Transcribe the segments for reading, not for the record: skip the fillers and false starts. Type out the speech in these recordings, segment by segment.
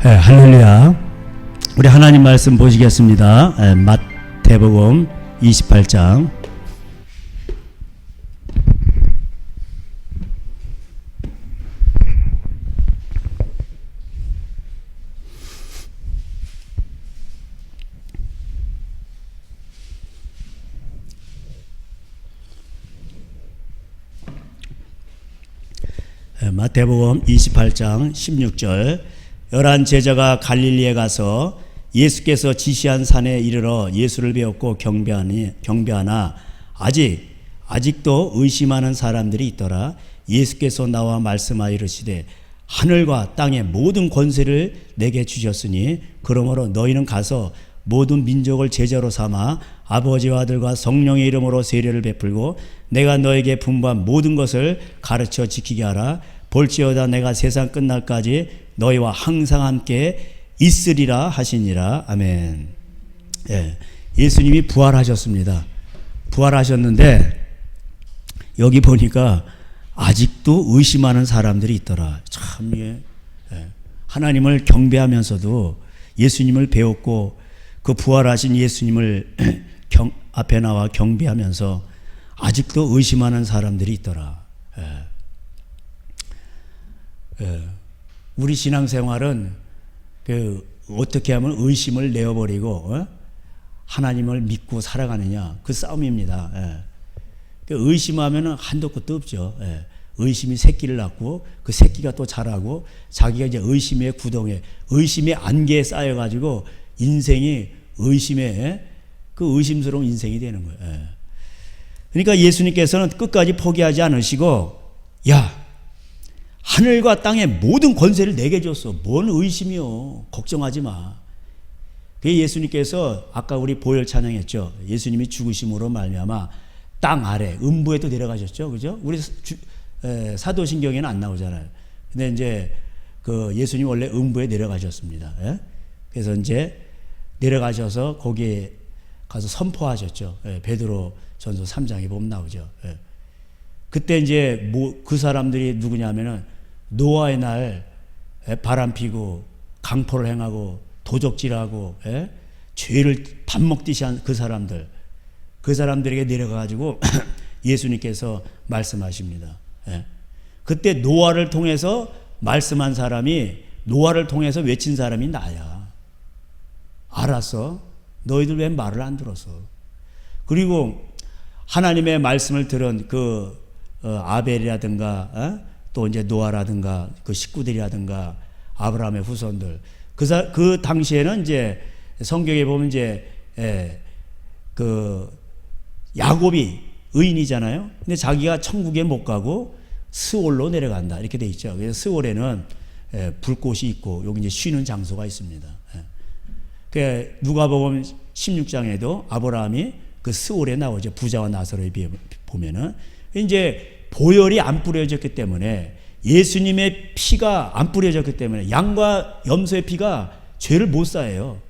할렐루야. 우리 하나님 말씀 보시겠습니다. 마태복음 28장. 마태복음 28장 16절. 열한 제자가 갈릴리에 가서 예수께서 지시한 산에 이르러 예수를 배웠고 경배하나 아직도 의심하는 사람들이 있더라. 예수께서 나와 말씀하여 이르시되 하늘과 땅의 모든 권세를 내게 주셨으니 그러므로 너희는 가서 모든 민족을 제자로 삼아 아버지와 아들과 성령의 이름으로 세례를 베풀고 내가 너에게 분부한 모든 것을 가르쳐 지키게 하라. 볼지어다 내가 세상 끝날까지 너희와 항상 함께 있으리라 하시니라. 아멘. 예수님이 부활하셨습니다. 부활하셨는데 여기 보니까 아직도 의심하는 사람들이 있더라. 참, 하나님을 경배하면서도 예수님을 배웠고 그 부활하신 예수님을 앞에 나와 경배하면서 아직도 의심하는 사람들이 있더라. 우리 신앙생활은 어떻게 하면 의심을 내어버리고 하나님을 믿고 살아가느냐, 그 싸움입니다. 의심하면 한도 끝도 없죠. 의심이 새끼를 낳고 그 새끼가 또 자라고 자기가 이제 의심의 구덩이에, 의심의 안개에 쌓여가지고 인생이 의심의 그 의심스러운 인생이 되는 거예요. 그러니까 예수님께서는 끝까지 포기하지 않으시고, 야, 하늘과 땅의 모든 권세를 내게 줬어. 뭔 의심이요. 걱정하지 마. 그 예수님께서 아까 우리 보혈 찬양했죠. 예수님이 죽으심으로 말미암아 땅 아래 음부에도 내려가셨죠. 그죠? 우리 사도신경에는 안 나오잖아요. 근데 이제 그 예수님 원래 음부에 내려가셨습니다. 그래서 이제 내려가셔서 거기에 가서 선포하셨죠. 베드로 전서 3장에 보면 나오죠. 그때 이제 그 사람들이 누구냐면은 노아의 날 바람 피고 강포를 행하고 도적질하고 죄를 밥 먹듯이 한 그 사람들에게 내려가가지고 예수님께서 말씀하십니다. 그때 노아를 통해서 말씀한 사람이, 노아를 통해서 외친 사람이 나야. 알았어? 너희들 왜 말을 안 들었어? 그리고 하나님의 말씀을 들은 그 아벨이라든가 또 이제 노아라든가 그 식구들이라든가 아브라함의 후손들, 그 당시에는 이제 성경에 보면 이제 그 야곱이 의인이잖아요. 근데 자기가 천국에 못 가고 스올로 내려간다 이렇게 돼 있죠. 그래서 스올에는 불꽃이 있고 여기 이제 쉬는 장소가 있습니다. 그 누가복음 16장에도 아브라함이 그 스올에 나오죠. 부자와 나사로에 비해 보면은 이제 보혈이 안 뿌려졌기 때문에, 예수님의 피가 안 뿌려졌기 때문에 양과 염소의 피가 죄를 못 사해요.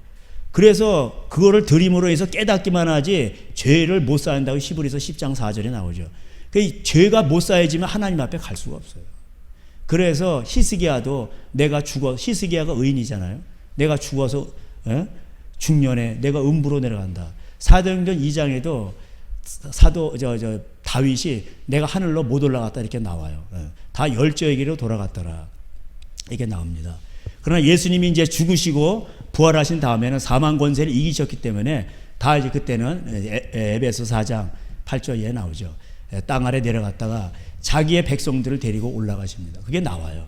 그래서 그거를 드림으로 해서 깨닫기만 하지 죄를 못 사한다고 히브리서 10장 4절에 나오죠. 그 죄가 못 사해지면 하나님 앞에 갈 수가 없어요. 그래서 히스기야도 내가 죽어, 히스기야가 의인이잖아요. 내가 죽어서 중년에 내가 음부로 내려간다. 사도행전 2장에도 다윗이 내가 하늘로 못 올라갔다 이렇게 나와요. 다 열조에게로 돌아갔더라 이게 나옵니다. 그러나 예수님이 이제 죽으시고 부활하신 다음에는 사망 권세를 이기셨기 때문에 다 이제 그때는 에베소 4장 8절에 나오죠. 땅 아래 내려갔다가 자기의 백성들을 데리고 올라가십니다. 그게 나와요.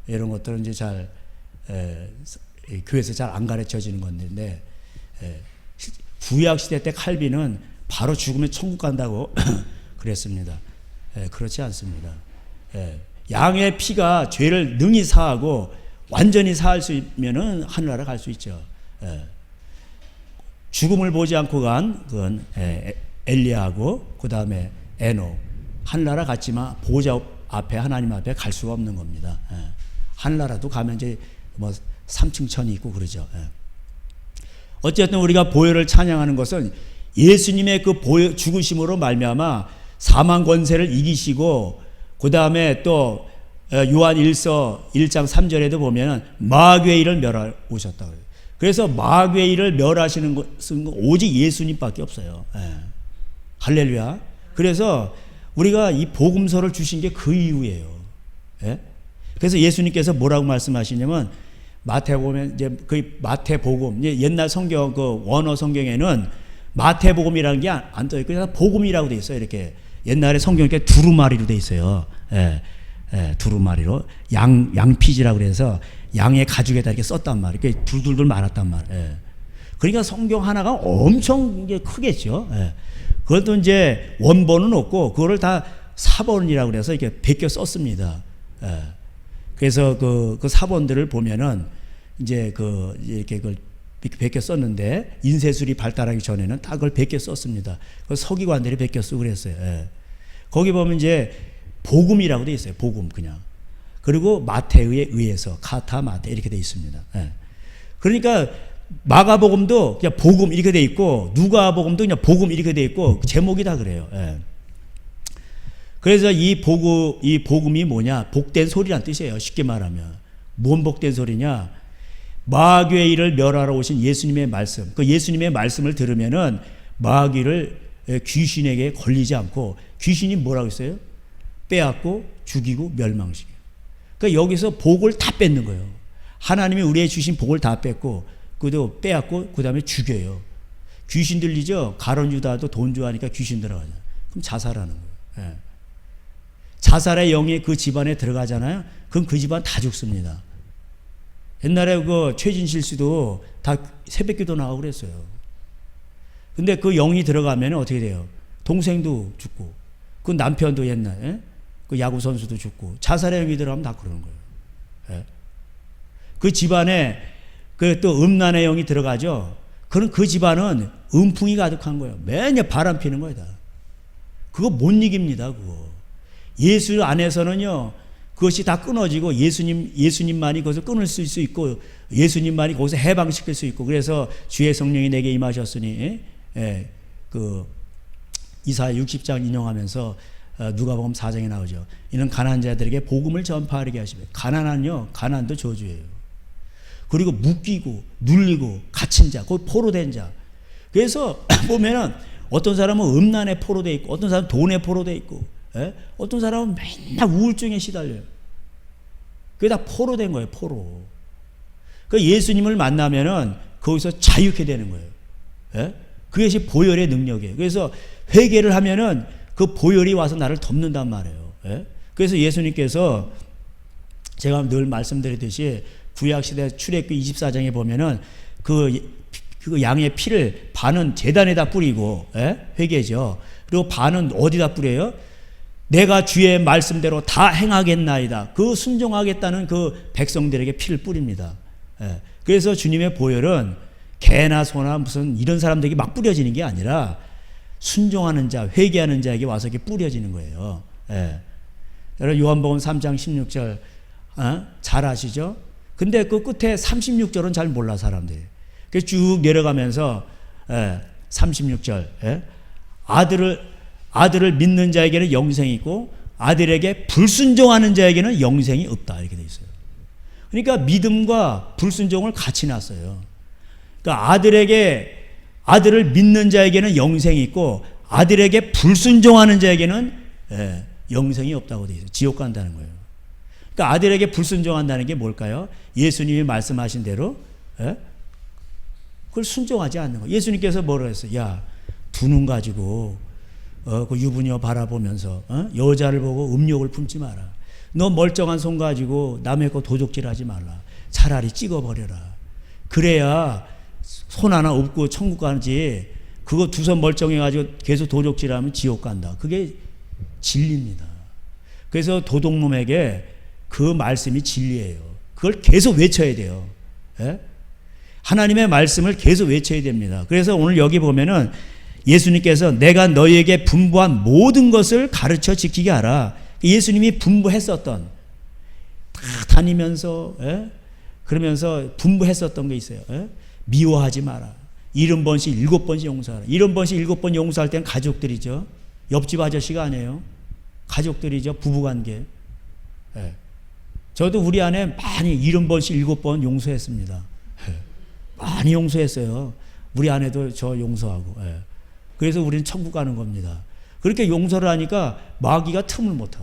이런 것들은 이제 잘 교회에서 잘 안 가르쳐지는 건데, 구약 시대 때 칼빈은 바로 죽으면 천국 간다고 그랬습니다. 그렇지 않습니다. 양의 피가 죄를 능히 사하고 완전히 사할 수 있면은 하늘나라 갈 수 있죠. 죽음을 보지 않고 간 그건 엘리야하고 그 다음에 에녹, 하늘나라 갔지만 보호자 앞에, 하나님 앞에 갈 수가 없는 겁니다. 하늘나라도 가면 이제 뭐 3층 천이 있고 그러죠. 어쨌든 우리가 보혈을 찬양하는 것은 예수님의 그 죽으심으로 말미암아 사망 권세를 이기시고 그 다음에 또 요한 1서 1장 3절에도 보면 마귀의 일을 멸하러 오셨다고 그래요. 그래서 마귀의 일을 멸하시는 것은 오직 예수님밖에 없어요. 예. 할렐루야. 그래서 우리가 이 복음서를 주신 게 그 이유예요. 예? 그래서 예수님께서 뭐라고 말씀하시냐면 마태복음에 이제 그 마태복음 옛날 성경 그 원어 성경에는 마태복음이라는 게 안 떠 있고 그냥 복음이라고 돼 있어요. 이렇게 옛날에 성경에 두루마리로 돼 있어요. 예. 예, 두루마리로 양피지라고 그래서 양의 가죽에다 이렇게 썼단 말이에요. 이렇게 둘둘둘 말았단 말이에요. 예. 그러니까 성경 하나가 엄청 이제 크겠죠. 예. 그것도 이제 원본은 없고 그거를 다 사본이라고 그래서 이렇게 베껴 썼습니다. 예. 그래서 그 사본들을 보면은 이제 이렇게 그걸 베껴 썼는데 인쇄술이 발달하기 전에는 다 그걸 베껴 썼습니다. 그 서기관들이 베껴 쓰고 그랬어요. 예. 거기 보면 이제 복음이라고 돼 있어요. 복음 그냥. 그리고 마태에 의해서 카타 마태 이렇게 돼 있습니다. 예. 그러니까 마가복음도 그냥 복음 이렇게 돼 있고 누가복음도 그냥 복음 이렇게 돼 있고 제목이 다 그래요. 예. 그래서 이 복음이 뭐냐? 복된 소리란 뜻이에요. 쉽게 말하면. 뭔 복된 소리냐? 마귀의 일을 멸하러 오신 예수님의 말씀. 그 예수님의 말씀을 들으면은 마귀를 귀신에게 걸리지 않고 귀신이 뭐라고 했어요? 빼앗고 죽이고 멸망시켜요. 그러니까 여기서 복을 다 뺏는 거예요. 하나님이 우리의 주신 복을 다 뺏고 그도 빼앗고 그 다음에 죽여요. 귀신 들리죠? 가론 유다도 돈 좋아하니까 귀신 들어가잖아요. 그럼 자살하는 거예요. 예. 자살의 영이 그 집안에 들어가잖아요. 그럼 그 집안 다 죽습니다. 옛날에 그 최진실 씨도 다 새벽기도 나가고 그랬어요. 근데 그 영이 들어가면 어떻게 돼요? 동생도 죽고 그 남편도 옛날에 그 야구 선수도 죽고 자살의 영이 들어가면 다 그러는 거예요. 예. 그 집안에 그 또 음란의 영이 들어가죠. 그럼 그 집안은 음풍이 가득한 거예요. 매년 바람 피는 거예요. 다. 그거 못 이깁니다. 그거. 예수 안에서는요. 그것이 다 끊어지고 예수님만이 그것을 끊을 수 있고 예수님만이 거기서 해방시킬 수 있고 그래서 주의 성령이 내게 임하셨으니 그 이사야 60장 인용하면서 누가복음 4장에 나오죠. 이는 가난한 자들에게 복음을 전파하게 하시며 가난도 저주예요. 그리고 묶이고 눌리고 갇힌 자, 그 포로된 자. 그래서 보면은 어떤 사람은 음란에 포로돼 있고 어떤 사람은 돈에 포로돼 있고 어떤 사람은 맨날 우울증에 시달려요. 그게 다 포로된 거예요. 포로. 그 예수님을 만나면은 거기서 자유케 되는 거예요. 그것이 보혈의 능력이에요. 그래서 회개를 하면은 그 보혈이 와서 나를 덮는단 말이에요. 그래서 예수님께서 제가 늘 말씀드렸듯이 구약시대 출애굽기 24장에 보면은 그 양의 피를 반은 제단에다 뿌리고 회개죠. 그리고 반은 어디다 뿌려요? 내가 주의 말씀대로 다 행하겠나이다. 그 순종하겠다는 그 백성들에게 피를 뿌립니다. 그래서 주님의 보혈은 개나 소나 무슨 이런 사람들에게 막 뿌려지는 게 아니라 순종하는 자, 회개하는 자에게 와서 이렇게 뿌려지는 거예요. 여러분 요한복음 3장 16절 잘 아시죠? 근데 그 끝에 36절은 잘 몰라 사람들이. 그래서 쭉 내려가면서 36절 아들을 믿는 자에게는 영생이 있고 아들에게 불순종하는 자에게는 영생이 없다 이렇게 돼 있어요. 그러니까 믿음과 불순종을 같이 놨어요. 그러니까 아들을 믿는 자에게는 영생이 있고 아들에게 불순종하는 자에게는 영생이 없다고 돼 있어요. 지옥 간다는 거예요. 그러니까 아들에게 불순종한다는 게 뭘까요? 예수님이 말씀하신 대로 그걸 순종하지 않는 거예요. 예수님께서 뭐라고 했어요? 야, 두 눈 가지고 그 유부녀 바라보면서 여자를 보고 음욕을 품지 마라. 너 멀쩡한 손 가지고 남의 거 도적질하지 말라. 차라리 찍어버려라. 그래야 손 하나 없고 천국 가지. 그거 두 손 멀쩡해가지고 계속 도적질하면 지옥 간다. 그게 진리입니다. 그래서 도둑놈에게 그 말씀이 진리예요. 그걸 계속 외쳐야 돼요. 하나님의 말씀을 계속 외쳐야 됩니다. 그래서 오늘 여기 보면은 예수님께서 내가 너희에게 분부한 모든 것을 가르쳐 지키게 하라. 예수님이 분부했었던 다 다니면서 그러면서 분부했었던 게 있어요. 미워하지 마라. 70번씩 7번씩 용서하라. 70번씩 7번 용서할 때는 가족들이죠. 옆집 아저씨가 아니에요. 가족들이죠. 부부관계. 저도 우리 안에 많이 70번씩 7번 용서했습니다. 많이 용서했어요. 우리 아내도 저 용서하고. 그래서 우리는 천국 가는 겁니다. 그렇게 용서를 하니까 마귀가 틈을 못 타.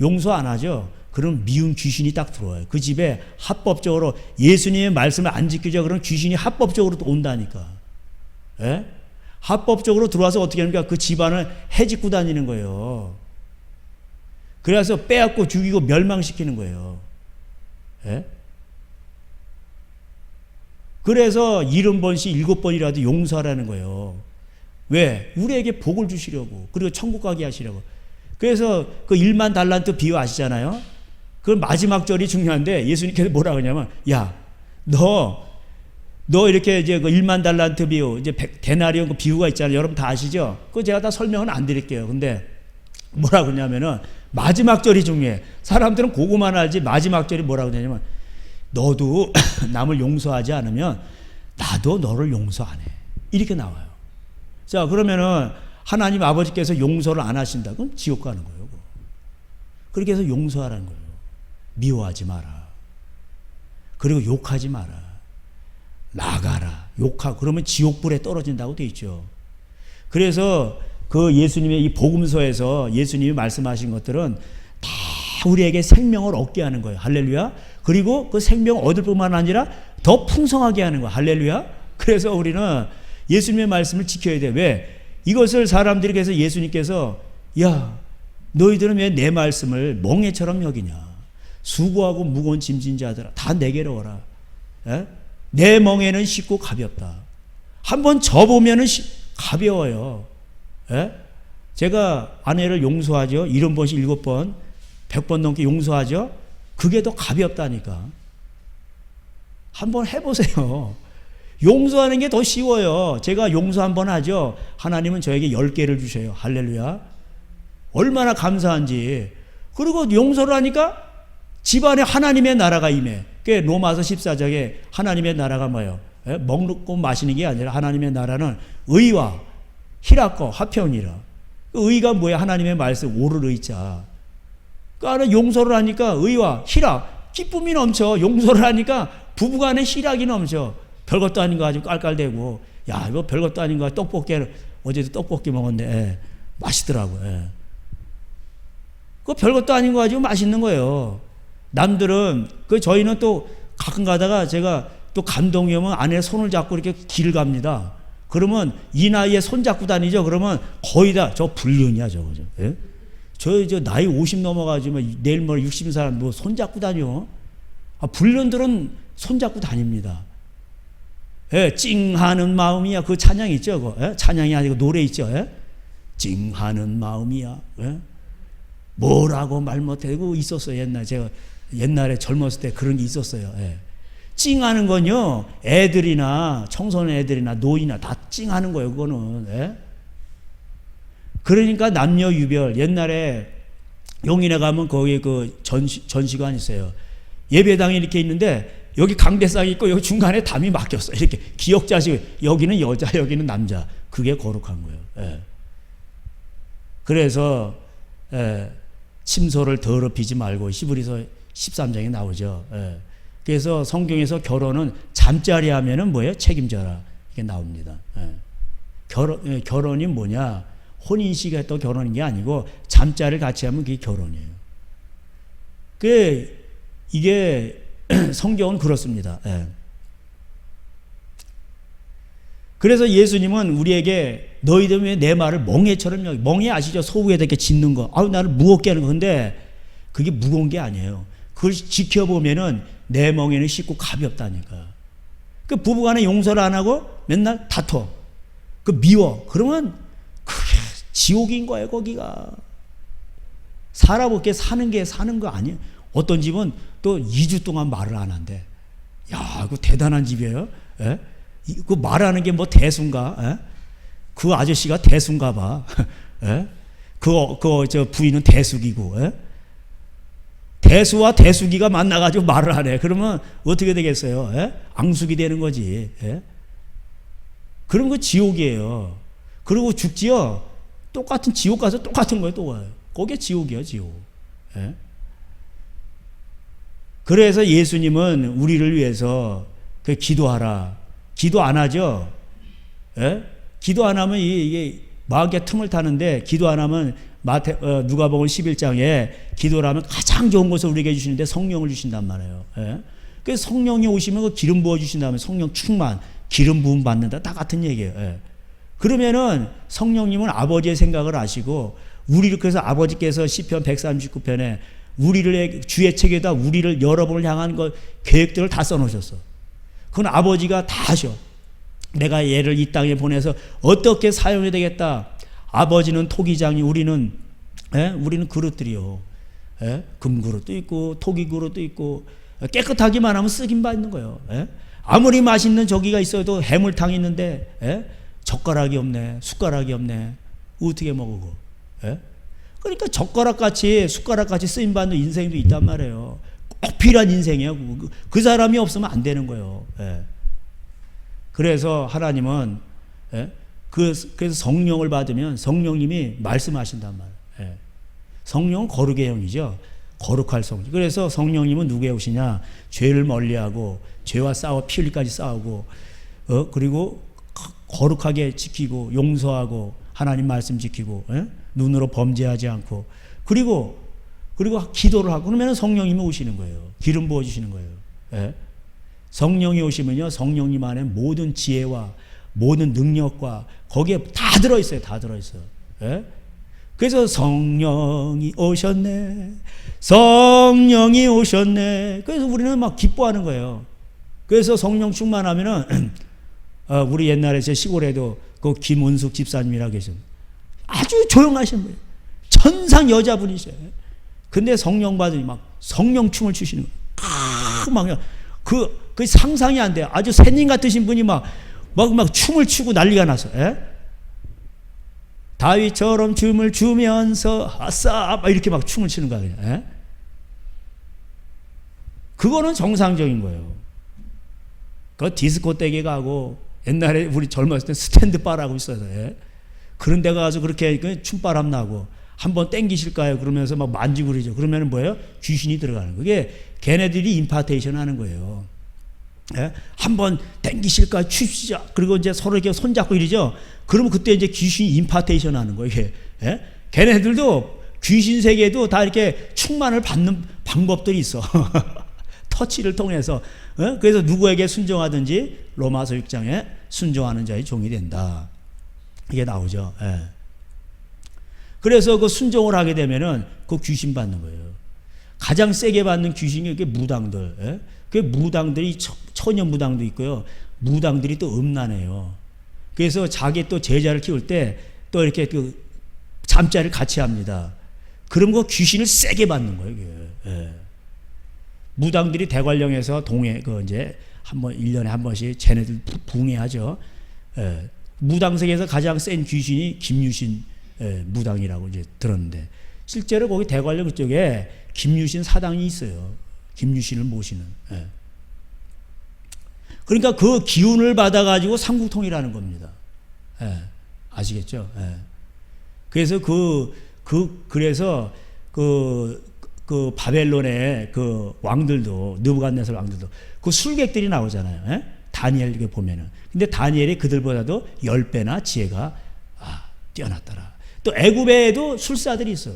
용서 안 하죠? 그럼 미운 귀신이 딱 들어와요. 그 집에 합법적으로 예수님의 말씀을 안 지키죠? 그럼 귀신이 합법적으로 또 온다니까. 예? 합법적으로 들어와서 어떻게 합니까? 그 집안을 해집고 다니는 거예요. 그래서 빼앗고 죽이고 멸망시키는 거예요. 예? 그래서 70번씩 7번이라도 용서하라는 거예요. 왜? 우리에게 복을 주시려고. 그리고 천국 가게 하시려고. 그래서 그 1만 달란트 비유 아시잖아요? 그 마지막 절이 중요한데 예수님께서 뭐라 그러냐면, 야, 너 이렇게 이제 그 1만 달란트 비유, 이제 데나리온 그 비유가 있잖아요. 여러분 다 아시죠? 그거 제가 다 설명은 안 드릴게요. 근데 뭐라 그러냐면은 마지막 절이 중요해. 사람들은 그거만 알지 마지막 절이 뭐라 그러냐면, 너도 남을 용서하지 않으면 나도 너를 용서 안 해. 이렇게 나와요. 자, 그러면은 하나님 아버지께서 용서를 안 하신다. 그럼 지옥 가는 거예요. 그렇게 해서 용서하라는 거예요. 미워하지 마라. 그리고 욕하지 마라. 나가라. 욕하고 그러면 지옥불에 떨어진다고 돼 있죠. 그래서 그 예수님의 이 복음서에서 예수님이 말씀하신 것들은 다 우리에게 생명을 얻게 하는 거예요. 할렐루야. 그리고 그 생명을 얻을 뿐만 아니라 더 풍성하게 하는 거예요. 할렐루야. 그래서 우리는 예수님의 말씀을 지켜야 돼. 왜? 이것을 사람들이 그래서 예수님께서, 야, 너희들은 왜 내 말씀을 멍에처럼 여기냐. 수고하고 무거운 짐진 자들아 다 내게로 오라. 에? 내 멍에는 쉽고 가볍다. 한번 져보면은 가벼워요. 에? 제가 아내를 용서하죠. 70번씩 7번 100번 넘게 용서하죠. 그게 더 가볍다니까. 한번 해보세요. 용서하는 게 더 쉬워요. 제가 용서 한번 하죠. 하나님은 저에게 10개를 주셔요. 할렐루야. 얼마나 감사한지. 그리고 용서를 하니까 집안에 하나님의 나라가 임해. 그 로마서 14장에 하나님의 나라가 뭐예요? 먹고 마시는 게 아니라 하나님의 나라는 의와 희락과 화평이라. 의가 뭐야? 하나님의 말씀 오를 의자. 그러니까 용서를 하니까 의와 희락, 기쁨이 넘쳐. 용서를 하니까 부부간에 희락이 넘쳐. 별것도 아닌 거 가지고 깔깔대고, 야, 이거 별것도 아닌 거 떡볶이를 어제도 떡볶이 먹었는데 맛있더라고. 그거 별것도 아닌 거 가지고 맛있는 거예요. 남들은 저희는 또 가끔 가다가 제가 또 감동이 오면 아내 손을 잡고 이렇게 길 갑니다. 그러면 이 나이에 손 잡고 다니죠. 그러면 거의 다 저 불륜이야 저거. 예? 저 나이 50 넘어가지고 내일 모레 60인 사람 뭐 손 잡고 다녀? 불륜들은 손 잡고 다닙니다. 예, 찡하는 마음이야. 그 찬양 있죠. 그거. 예? 찬양이 아니고 노래 있죠. 예? 찡하는 마음이야. 예? 뭐라고 말 못하고 있었어요. 옛날에 젊었을 때 그런 게 있었어요. 예. 찡하는 건요, 애들이나 청소년 애들이나 노인이나 다 찡하는 거예요. 그거는. 예? 그러니까 남녀 유별. 옛날에 용인에 가면 거기에 그 전시관 있어요. 예배당이 이렇게 있는데 여기 강대상이 있고 여기 중간에 담이 막혔어. 이렇게 기역자식, 여기는 여자, 여기는 남자. 그게 거룩한 거예요. 예. 그래서 침소를 더럽히지 말고 히브리서 13장에 나오죠. 예. 그래서 성경에서 결혼은 잠자리 하면은 뭐예요? 책임져라. 이게 나옵니다. 예. 결혼이 뭐냐? 혼인식에 또 결혼인 게 아니고 잠자리를 같이 하면 그게 결혼이에요. 이게 성경은 그렇습니다. 예. 그래서 예수님은 우리에게 너희들 왜 내 말을 멍에처럼 여기, 멍에 아시죠? 소우에다 이렇게 짖는 거. 나를 무겁게 하는 거. 근데 그게 무거운 게 아니에요. 그걸 지켜보면은 내 멍에는 쉽고 가볍다니까. 그 부부간에 용서를 안 하고 맨날 다퉈. 미워. 그러면 그게 지옥인 거예요, 거기가. 살아볼게 사는 거 아니에요. 어떤 집은 또 2주 동안 말을 안 한대. 야, 그거 대단한 집이에요. 예? 그 말하는 게 뭐 대수인가? 예? 그 아저씨가 대수인가 봐. 예? 저 부인은 대수기고. 예? 대수와 대수기가 만나가지고 말을 하네. 그러면 어떻게 되겠어요? 예? 앙숙이 되는 거지. 예? 그럼 그 지옥이에요. 그리고 죽지요. 똑같은 지옥 가서 똑같은 거예요. 또 와요. 그게 지옥이에요, 지옥. 예? 그래서 예수님은 우리를 위해서 그 기도하라. 기도 안 하죠? 예? 기도 안 하면 이게 마귀가 틈을 타는데, 기도 안 하면 누가복음 11장에 기도를 하면 가장 좋은 것을 우리에게 주시는데 성령을 주신단 말이에요. 예? 그래서 성령이 오시면 그 기름 부어 주신다면 성령 충만, 기름 부음 받는다. 다 같은 얘기예요. 예. 그러면은 성령님은 아버지의 생각을 아시고, 우리를, 그래서 아버지께서 시편 139편에 우리를, 주의 책에다 우리를 여러분을 향한 그 계획들을 다 써놓으셨어. 그건 아버지가 다 하셔. 내가 얘를 이 땅에 보내서 어떻게 사용해야 되겠다. 아버지는 토기장이, 우리는 그릇들이요. 예? 금그릇도 있고 토기 그릇도 있고, 깨끗하기만 하면 쓰긴 받는 거예요. 예? 아무리 맛있는 저기가 있어도 해물탕이 있는데, 예? 젓가락이 없네, 숟가락이 없네, 어떻게 먹고? 예? 그러니까 젓가락같이 숟가락같이 쓰임받는 인생도 있단 말이에요. 꼭 필요한 인생이에요. 그 사람이 없으면 안 되는 거예요. 예. 그래서 하나님은, 예? 그래서 성령을 받으면 성령님이 말씀하신단 말이에요. 예. 성령은 거룩의 영이죠. 거룩할 성. 그래서 성령님은 누구에 오시냐? 죄를 멀리하고 죄와 싸워 피 흘리까지 싸우고, 그리고 거룩하게 지키고 용서하고 하나님 말씀 지키고, 예? 눈으로 범죄하지 않고, 그리고 기도를 하고, 그러면 성령님이 오시는 거예요. 기름 부어 주시는 거예요. 예? 성령이 오시면요, 성령님 안에 모든 지혜와 모든 능력과 거기에 다 들어있어요. 다 들어있어요. 예? 그래서 성령이 오셨네, 성령이 오셨네. 그래서 우리는 막 기뻐하는 거예요. 그래서 성령 충만하면은 우리 옛날에 제 시골에도 그 김은숙 집사님이라고 계셨는데 아주 조용하신 분이에요. 천상 여자분이세요. 근데 성령 받으니 막 성령 춤을 추시는 거예요. 막 그 상상이 안 돼요. 아주仙님 같으신 분이 막 춤을 추고 난리가 나서, 예? 다윗처럼 춤을 추면서 아싸 막 이렇게 막 춤을 추는 거예요. 예? 그거는 정상적인 거예요. 그 디스코텍에 가고, 옛날에 우리 젊었을 때 스탠드바라고 있어서, 예? 그런 데 가서 그렇게 춤바람 나고, 한번 땡기실까요? 그러면서 막 만지고 그러죠. 그러면 뭐예요? 귀신이 들어가는 거예요. 그게 걔네들이 임파테이션 하는 거예요. 예? 한번 땡기실까요? 춥시죠. 그리고 이제 서로 이렇게 손잡고 이러죠. 그러면 그때 이제 귀신이 임파테이션 하는 거예요. 이게. 예? 걔네들도 귀신 세계도 다 이렇게 충만을 받는 방법들이 있어. 터치를 통해서. 예? 그래서 누구에게 순종하든지 로마서 6장에 순종하는 자의 종이 된다. 이게 나오죠. 예. 그래서 그 순종을 하게 되면은 그 귀신 받는 거예요. 가장 세게 받는 귀신이 이게 무당들. 예? 그 무당들이 처녀 무당도 있고요. 무당들이 또 음란해요. 그래서 자기 또 제자를 키울 때 또 이렇게 그 잠자리를 같이 합니다. 그럼 그 귀신을 세게 받는 거예요. 이게. 예. 무당들이 대관령에서 이제 한번 1년에 한 번씩 쟤네들 붕해하죠. 예. 무당색에서 가장 센 귀신이 김유신 무당이라고 이제 들었는데, 실제로 거기 대관령 그쪽에 김유신 사당이 있어요. 김유신을 모시는. 예. 그러니까 그 기운을 받아가지고 삼국통일하는 겁니다. 예. 아시겠죠? 예. 그래서 그래서 그 바벨론의 그 왕들도, 느부갓네살 왕들도 그 술객들이 나오잖아요. 예? 다니엘 보면은. 근데 다니엘이 그들보다도 10배나 지혜가 뛰어났더라. 또 애굽에도 술사들이 있어.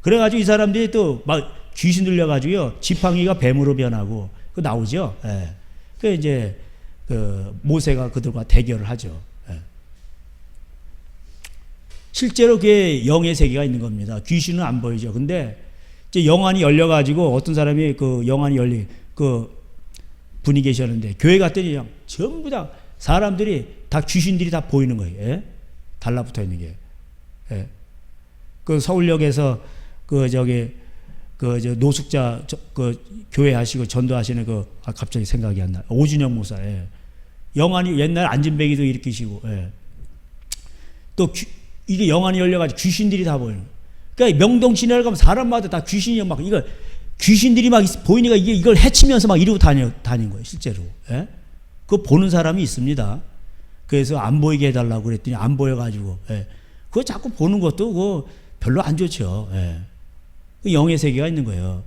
그래가지고 이 사람들이 또 막 귀신 들려가지고요, 지팡이가 뱀으로 변하고 그 나오죠. 예. 그 이제 그 모세가 그들과 대결을 하죠. 예. 실제로 그게 영의 세계가 있는 겁니다. 귀신은 안 보이죠. 근데 이제 영안이 열려가지고 어떤 사람이 그 영안이 열린 그 분이 계셨는데, 교회 갔더니 전부 다 사람들이 다 귀신들이 다 보이는 거예요. 예? 달라붙어 있는 게. 예. 그 서울역에서 노숙자 교회 하시고 전도하시는 갑자기 생각이 안 나. 오준영 목사. 예. 영안이 옛날 안진뱅이도 일으키시고. 예. 또 이게 영안이 열려가지고 귀신들이 다 보이는. 그러니까 명동 시내를 가면 사람마다 다 귀신이 막 이거 귀신들이 막 보이니까 이걸 해치면서 막 이러고 다닌 거예요, 실제로. 예? 그거 보는 사람이 있습니다. 그래서 안 보이게 해달라고 그랬더니 안 보여가지고. 예. 그거 자꾸 보는 것도 그거 별로 안 좋죠. 예. 그 영의 세계가 있는 거예요.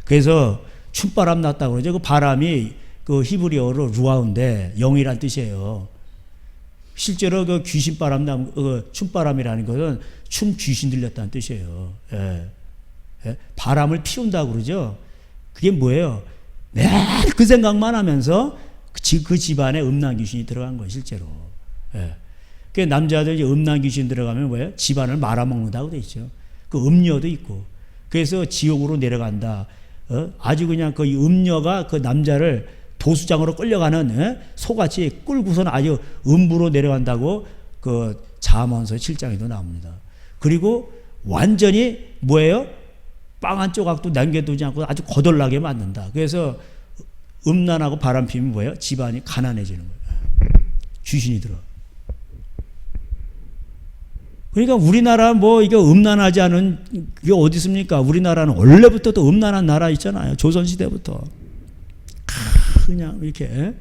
그래서 춤바람 났다고 그러죠. 그 바람이 그 히브리어로 루아운데 영이란 뜻이에요. 실제로 그 귀신바람 춤바람이라는 것은 춤 귀신 들렸다는 뜻이에요. 예. 예? 바람을 피운다고 그러죠. 그게 뭐예요? 매일 그 생각만 하면서 그 집안에 음란 귀신이 들어간 거예요, 실제로. 예. 그 남자들이 음란 귀신 들어가면 뭐예요? 집안을 말아먹는다고 돼 있죠. 그 음녀도 있고. 그래서 지옥으로 내려간다. 아주 그냥 그 음녀가 그 남자를 도수장으로 끌려가는 소같이 끌고선 아주 음부로 내려간다고 그 잠언서 7장에도 나옵니다. 그리고 완전히 뭐예요? 빵 한 조각도 남겨두지 않고 아주 거덜나게 만든다. 그래서 음란하고 바람핌이 뭐예요? 집안이 가난해지는 거예요. 귀신이 들어. 그러니까 우리나라 뭐 이게 음란하지 않은 그게 어디 있습니까? 우리나라는 원래부터 또 음란한 나라 있잖아요. 조선시대부터. 그냥 이렇게.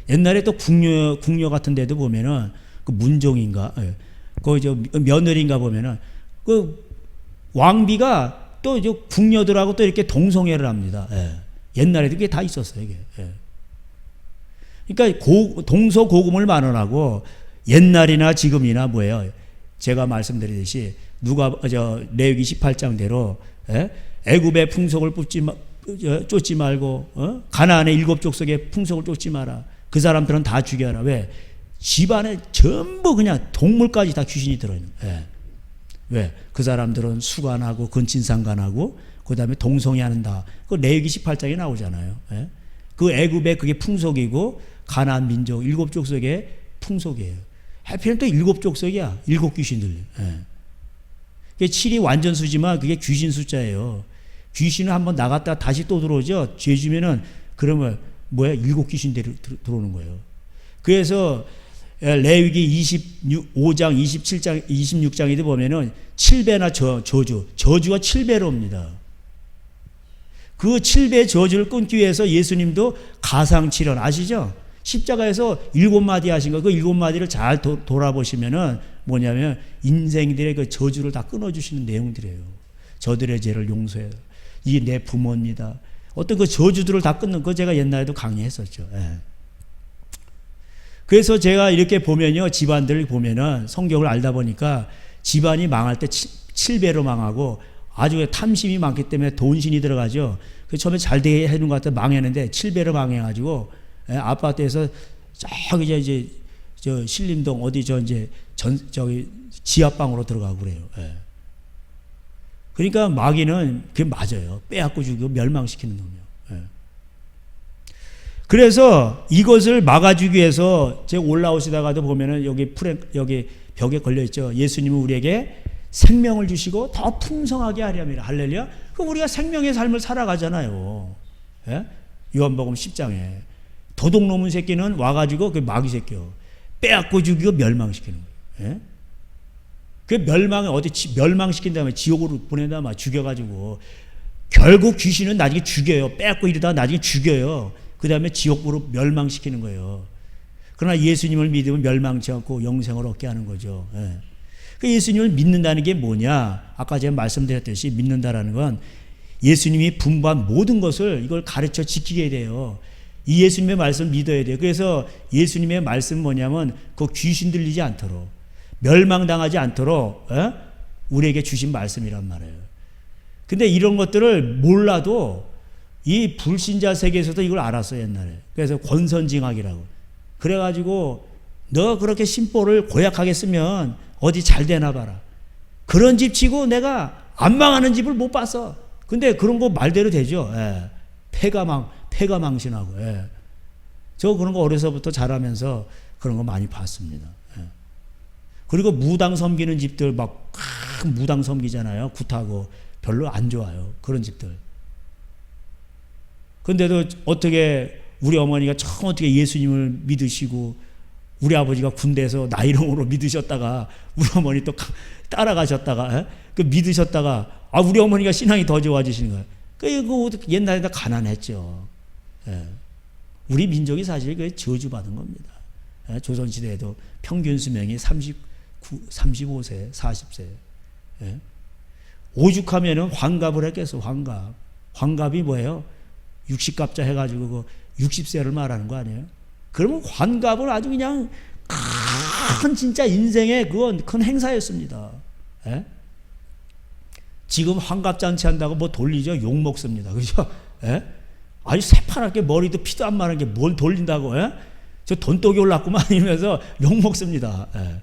옛날에 또 궁녀 같은 데도 보면은 그 문종인가, 그 저 며느리인가 보면은 그 왕비가 또 이제 궁녀들하고 또 이렇게 동성애를 합니다. 옛날에도 그게 다 있었어요, 이게. 그러니까 동서고금을 만원하고 옛날이나 지금이나 뭐예요? 제가 말씀드리듯이 레위기 18장대로 애굽의 풍속을 쫓지 말고 가나안의 7족속의 풍속을 쫓지 마라. 그 사람들은 다 죽여라. 왜? 집안에 전부 그냥 동물까지 다 귀신이 들어있는 거예요. 왜? 그 사람들은 수간하고 근친상간하고 그 다음에 동성애한다. 그 레위기 18장에 나오잖아요. 그 애굽의 그게 풍속이고 가나안 민족 7족속의 풍속이에요. 해피는 또 7족속이야. 7 귀신들. 그게 7이 완전수지만 그게 귀신 숫자예요. 귀신은 한번 나갔다 다시 또 들어오죠. 죄 지면은 그러면 뭐야? 7 귀신들이 들어오는 거예요. 그래서 레위기 25장, 27장, 26장에도 보면은 7배나 저주가 7배로 옵니다. 그 7배 저주를 끊기 위해서 예수님도 가상칠언 아시죠? 십자가에서 7마디 하신 거, 그 7마디를 잘 돌아보시면은 뭐냐면 인생들의 그 저주를 다 끊어주시는 내용들이에요. 저들의 죄를 용서해요. 이게 내 부모입니다. 어떤 그 저주들을 다 끊는 거 제가 옛날에도 강의했었죠. 그래서 제가 이렇게 보면요, 집안들을 보면은 성경을 알다 보니까 집안이 망할 때 7배로 망하고 아주 탐심이 많기 때문에 돈신이 들어가죠. 그 처음에 잘 되게 해놓은 것 같아 망했는데 7배로 망해가지고 아파트에서 저기 이제 저 신림동 어디 저기 지하방으로 들어가고 그래요. 그러니까 마귀는 그게 맞아요. 빼앗고 죽이고 멸망시키는 놈이요. 그래서 이것을 막아주기 위해서 제가 올라오시다가도 보면은 여기 벽에 걸려 있죠. 예수님은 우리에게 생명을 주시고 더 풍성하게 하려면 할렐루야. 그럼 우리가 생명의 삶을 살아가잖아요. 요한복음 10장에 도둑 놈의 새끼는 와가지고 그 마귀 새끼요. 빼앗고 죽이고 멸망시키는 거예요. 그 멸망시킨 다음에 지옥으로 보낸 다음에 죽여가지고 결국 귀신은 나중에 죽여요. 빼앗고 이러다가 나중에 죽여요. 그 다음에 지옥으로 멸망시키는 거예요. 그러나 예수님을 믿으면 멸망치 않고 영생을 얻게 하는 거죠. 그 예수님을 믿는다는 게 뭐냐? 아까 제가 말씀드렸듯이 믿는다라는 건 예수님이 분부한 모든 것을 이걸 가르쳐 지키게 돼요. 이 예수님의 말씀을 믿어야 돼요. 그래서 예수님의 말씀은 뭐냐면 그 귀신 들리지 않도록 멸망당하지 않도록 우리에게 주신 말씀이란 말이에요. 근데 이런 것들을 몰라도 이 불신자 세계에서도 이걸 알았어요, 옛날에. 그래서 권선징악이라고. 그래가지고 너 그렇게 심보를 고약하게 쓰면 어디 잘 되나 봐라. 그런 집 치고 내가 안 망하는 집을 못 봤어. 근데 그런 거 말대로 되죠. 폐가망신하고. 저 그런 거 어려서부터 자라면서 그런 거 많이 봤습니다. 그리고 무당 섬기는 집들 막 무당 섬기잖아요. 굿하고 별로 안 좋아요. 그런 집들. 근데도 어떻게 우리 어머니가 처음 어떻게 예수님을 믿으시고 우리 아버지가 군대에서 나이롱으로 믿으셨다가 우리 어머니 또 따라가셨다가 그 믿으셨다가 우리 어머니가 신앙이 더 좋아지시는 거예요. 그 옛날에 다 가난했죠. 우리 민족이 사실 그 저주받은 겁니다. 조선시대에도 평균 수명이 35세, 40세. 오죽하면은 환갑을 했겠어, 환갑. 환갑이 뭐예요? 60갑자 해가지고 그 60세를 말하는 거 아니에요? 그러면 환갑은 아주 그냥 큰 진짜 인생의 그건 큰 행사였습니다. 예? 지금 환갑잔치 한다고 뭐 돌리죠? 욕 먹습니다. 그죠? 예? 아주 새파랗게 머리도 피도 안 마른 게 뭘 돌린다고, 예? 저 돈독이 올랐구만 이러면서 욕 먹습니다. 예.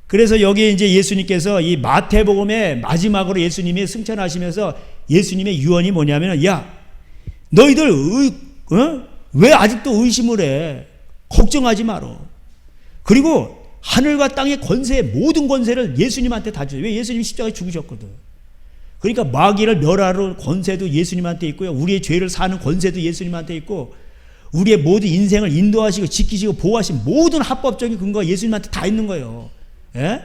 그래서 여기 이제 예수님께서 이 마태복음의 마지막으로 예수님이 승천하시면서 예수님의 유언이 뭐냐면, 야, 너희들 왜 아직도 의심을 해? 걱정하지 마라. 그리고 하늘과 땅의 권세, 모든 권세를 예수님한테 다 줘요. 왜? 예수님이 십자가에 죽으셨거든. 그러니까 마귀를 멸하는 권세도 예수님한테 있고요. 우리의 죄를 사는 권세도 예수님한테 있고, 우리의 모든 인생을 인도하시고 지키시고 보호하신 모든 합법적인 근거가 예수님한테 다 있는 거예요. 예?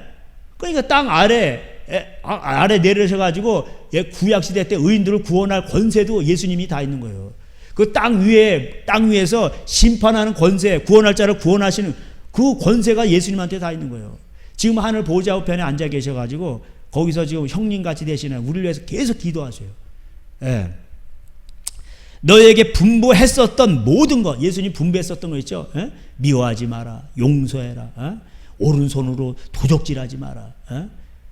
그러니까 땅 아래 내려셔가지고 구약 시대 때 의인들을 구원할 권세도 예수님이 다 있는 거예요. 그 땅 위에서 심판하는 권세, 구원할 자를 구원하시는 그 권세가 예수님한테 다 있는 거예요. 지금 하늘 보좌 우편에 앉아 계셔가지고 거기서 지금 형님같이 되시는 우리를 위해서 계속 기도하세요. 예. 너에게 분부했었던 모든 것, 예수님 분부했었던 거 있죠. 예? 미워하지 마라, 용서해라, 오른손으로 도적질하지 마라.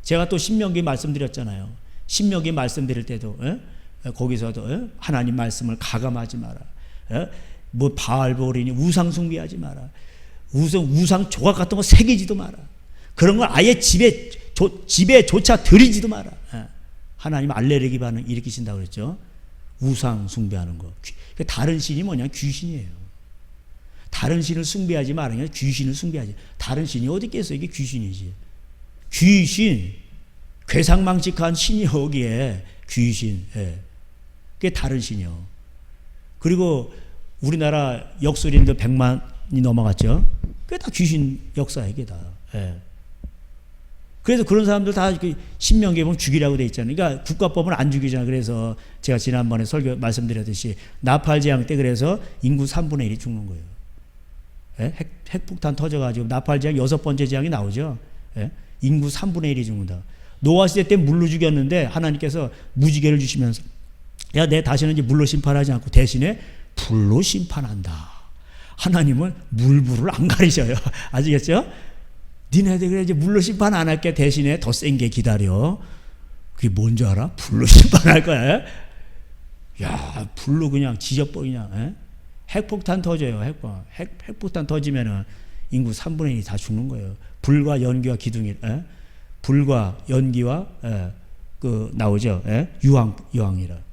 제가 또 신명기 말씀드렸잖아요. 신명기 말씀드릴 때도 거기서도 하나님 말씀을 가감하지 마라. 뭐 바알보리니 우상 숭배하지 마라. 우상 조각 같은 거 새기지도 마라. 그런 걸 아예 집에조차 들이지도 마라. 하나님 알레르기 반응 일으키신다고 그랬죠. 우상 숭배하는 거. 다른 신이 뭐냐? 귀신이에요. 다른 신을 숭배하지 말아요. 귀신을 숭배하지. 다른 신이 어디 있겠어? 이게 귀신이지. 귀신, 괴상망측한 신이 여기에 귀신. 예. 그게 다른 신이요. 그리고 우리나라 역술인들 100만이 넘어갔죠. 그게 다 귀신 역사예요. 이게 다. 예. 그래서 그런 사람들 다 신명기에 보면 죽이라고 돼 있잖아요. 그러니까 국가법은 안 죽이잖아요. 그래서 제가 지난번에 설교 말씀드렸듯이 나팔재앙 때 그래서 인구 3분의 1이 죽는 거예요. 예? 핵폭탄 터져가지고 나팔재앙 6번째 재앙이 나오죠. 예? 인구 3분의 1이 죽는다. 노아 시대 때 물로 죽였는데 하나님께서 무지개를 주시면서 야, 내 다시는 이제 물로 심판하지 않고 대신에 불로 심판한다. 하나님은 물불을 안 가리셔요. 아시겠죠? 니네들 그래 이제 물로 심판 안 할게. 대신에 더 센 게 기다려. 그게 뭔 줄 알아? 불로 심판할 거야. 야, 불로 그냥 지져버리냐. 에? 핵폭탄 터져요. 핵폭탄 터지면은 인구 3분의 1이 다 죽는 거예요. 불과 연기와 기둥이, 불과 연기와 그 나오죠. 유황이라.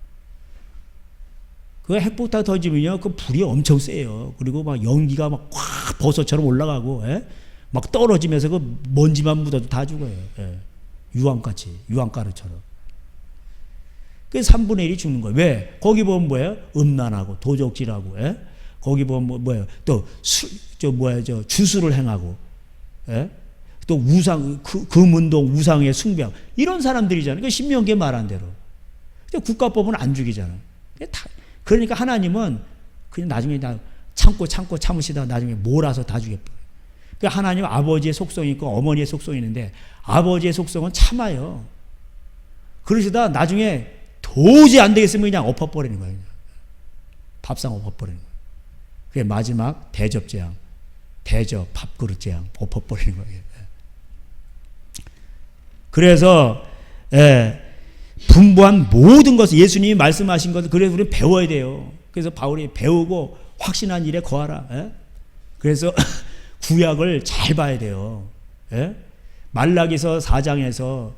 그 핵폭탄 터지면요, 그 불이 엄청 세요. 그리고 막 연기가 막 꽉 버섯처럼 올라가고, 막 떨어지면서 그 먼지만 묻어도 다 죽어요. 유황같이, 유황가루처럼. 그 3분의 1이 죽는 거예요. 왜? 거기 보면 뭐예요? 음란하고 도적질하고, 거기 보면 뭐예요? 또 주술을 행하고, 또 우상, 금운동 우상의 숭배하고 이런 사람들이잖아요. 그러니까 신명기에 말한 대로. 국가법은 안 죽이잖아요. 그러니까 하나님은 그냥 나중에 참으시다가 나중에 몰아서 다 죽여버려요. 그러니까 하나님 아버지의 속성이 있고 어머니의 속성이 있는데 아버지의 속성은 참아요. 그러시다 나중에 도저히 안 되겠으면 그냥 엎어버리는 거예요. 밥상 엎어버리는 거예요. 그게 마지막 대접재앙, 대접 밥그릇재앙 엎어버리는 거예요. 그래서 분부한 모든 것을 예수님이 말씀하신 것을 그래서 우리는 배워야 돼요. 그래서 바울이 배우고 확신한 일에 거하라. 그래서 구약을 잘 봐야 돼요. 말라기서 4장에서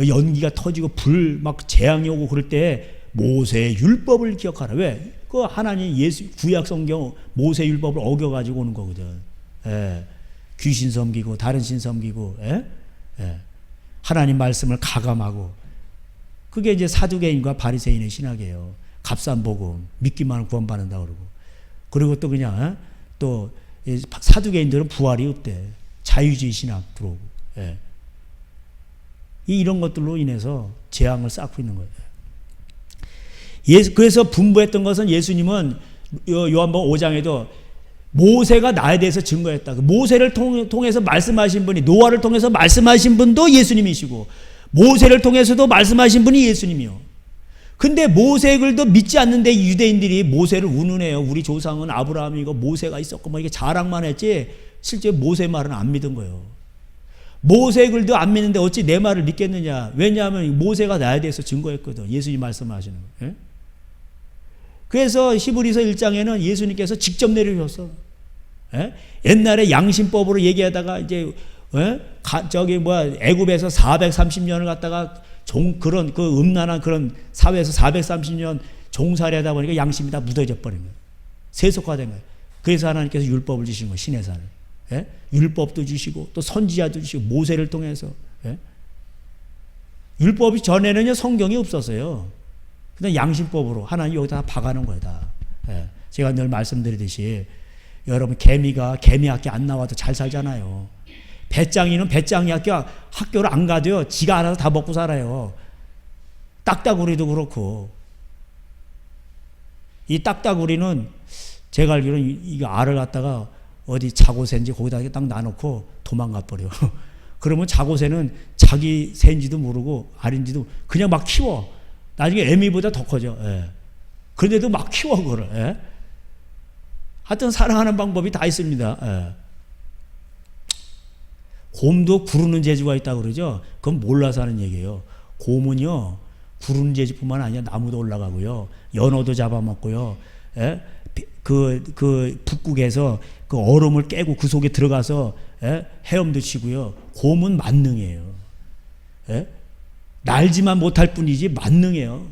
연기가 터지고 불 막 재앙이 오고 그럴 때 모세의 율법을 기억하라. 왜? 그 하나님 예수 구약 성경 모세 율법을 어겨 가지고 오는 거거든. 귀신 섬기고 다른 신 섬기고 하나님 말씀을 가감하고 그게 이제 사두개인과 바리새인의 신학이에요. 값싼복음 믿기만 하면 구원받는다 그러고 그리고 또 그냥 또 사두개인들은 부활이 없대. 자유주의 신학 들어오고 이런 것들로 인해서 재앙을 쌓고 있는 거예요. 그래서 분부했던 것은 예수님은 요한복음 5장에도 모세가 나에 대해서 증거했다. 모세를 통해서 말씀하신 분이 노아를 통해서 말씀하신 분도 예수님이시고 모세를 통해서도 말씀하신 분이 예수님이요. 근데 모세글도 믿지 않는데 유대인들이 모세를 운운해요. 우리 조상은 아브라함이고 모세가 있었고 뭐 이게 자랑만 했지 실제 모세 말은 안 믿은 거예요. 모세글도 안 믿는데 어찌 내 말을 믿겠느냐. 왜냐하면 모세가 나에 대해서 증거했거든. 예수님 말씀하시는 거. 예? 그래서 히브리서 1장에는 예수님께서 직접 내려오셨어. 예? 옛날에 양심법으로 얘기하다가 이제 애굽에서 430년을 갖다가 그런 그 음란한 그런 사회에서 430년 종살이하다 보니까 양심이 다 묻어져 버린 거예요. 세속화된 거예요. 그래서 하나님께서 율법을 주신 거예요. 신의 산을. 예? 율법도 주시고 또 선지자도 주시고 모세를 통해서. 예? 율법이 전에는요 성경이 없었어요. 그냥 양심법으로 하나님 여기다 다 박아놓은 거예요. 다. 예. 제가 늘 말씀드리듯이 여러분 개미가 개미학교 안 나와도 잘 살잖아요. 배짱이는 배짱이 학교를 안 가도요 지가 알아서 다 먹고 살아요. 딱따구리도 그렇고. 이 딱따구리는 제가 알기로는 이 알을 갖다가 어디 자고새인지 거기다 딱 놔놓고 도망가 버려. 그러면 자고새는 자기 새인지도 모르고 알인지도 그냥 막 키워. 나중에 애미보다 더 커져. 예. 그런데도 막 키워 그거를. 예. 하여튼 사랑하는 방법이 다 있습니다. 예. 곰도 구르는 재주가 있다고 그러죠. 그건 몰라서 하는 얘기예요. 곰은요 구르는 재주뿐만 아니라 나무도 올라가고요, 연어도 잡아먹고요. 예? 그 북극에서 그 얼음을 깨고 그 속에 들어가서 헤엄도 치고요. 곰은 만능이에요. 예? 날지만 못할 뿐이지 만능해요.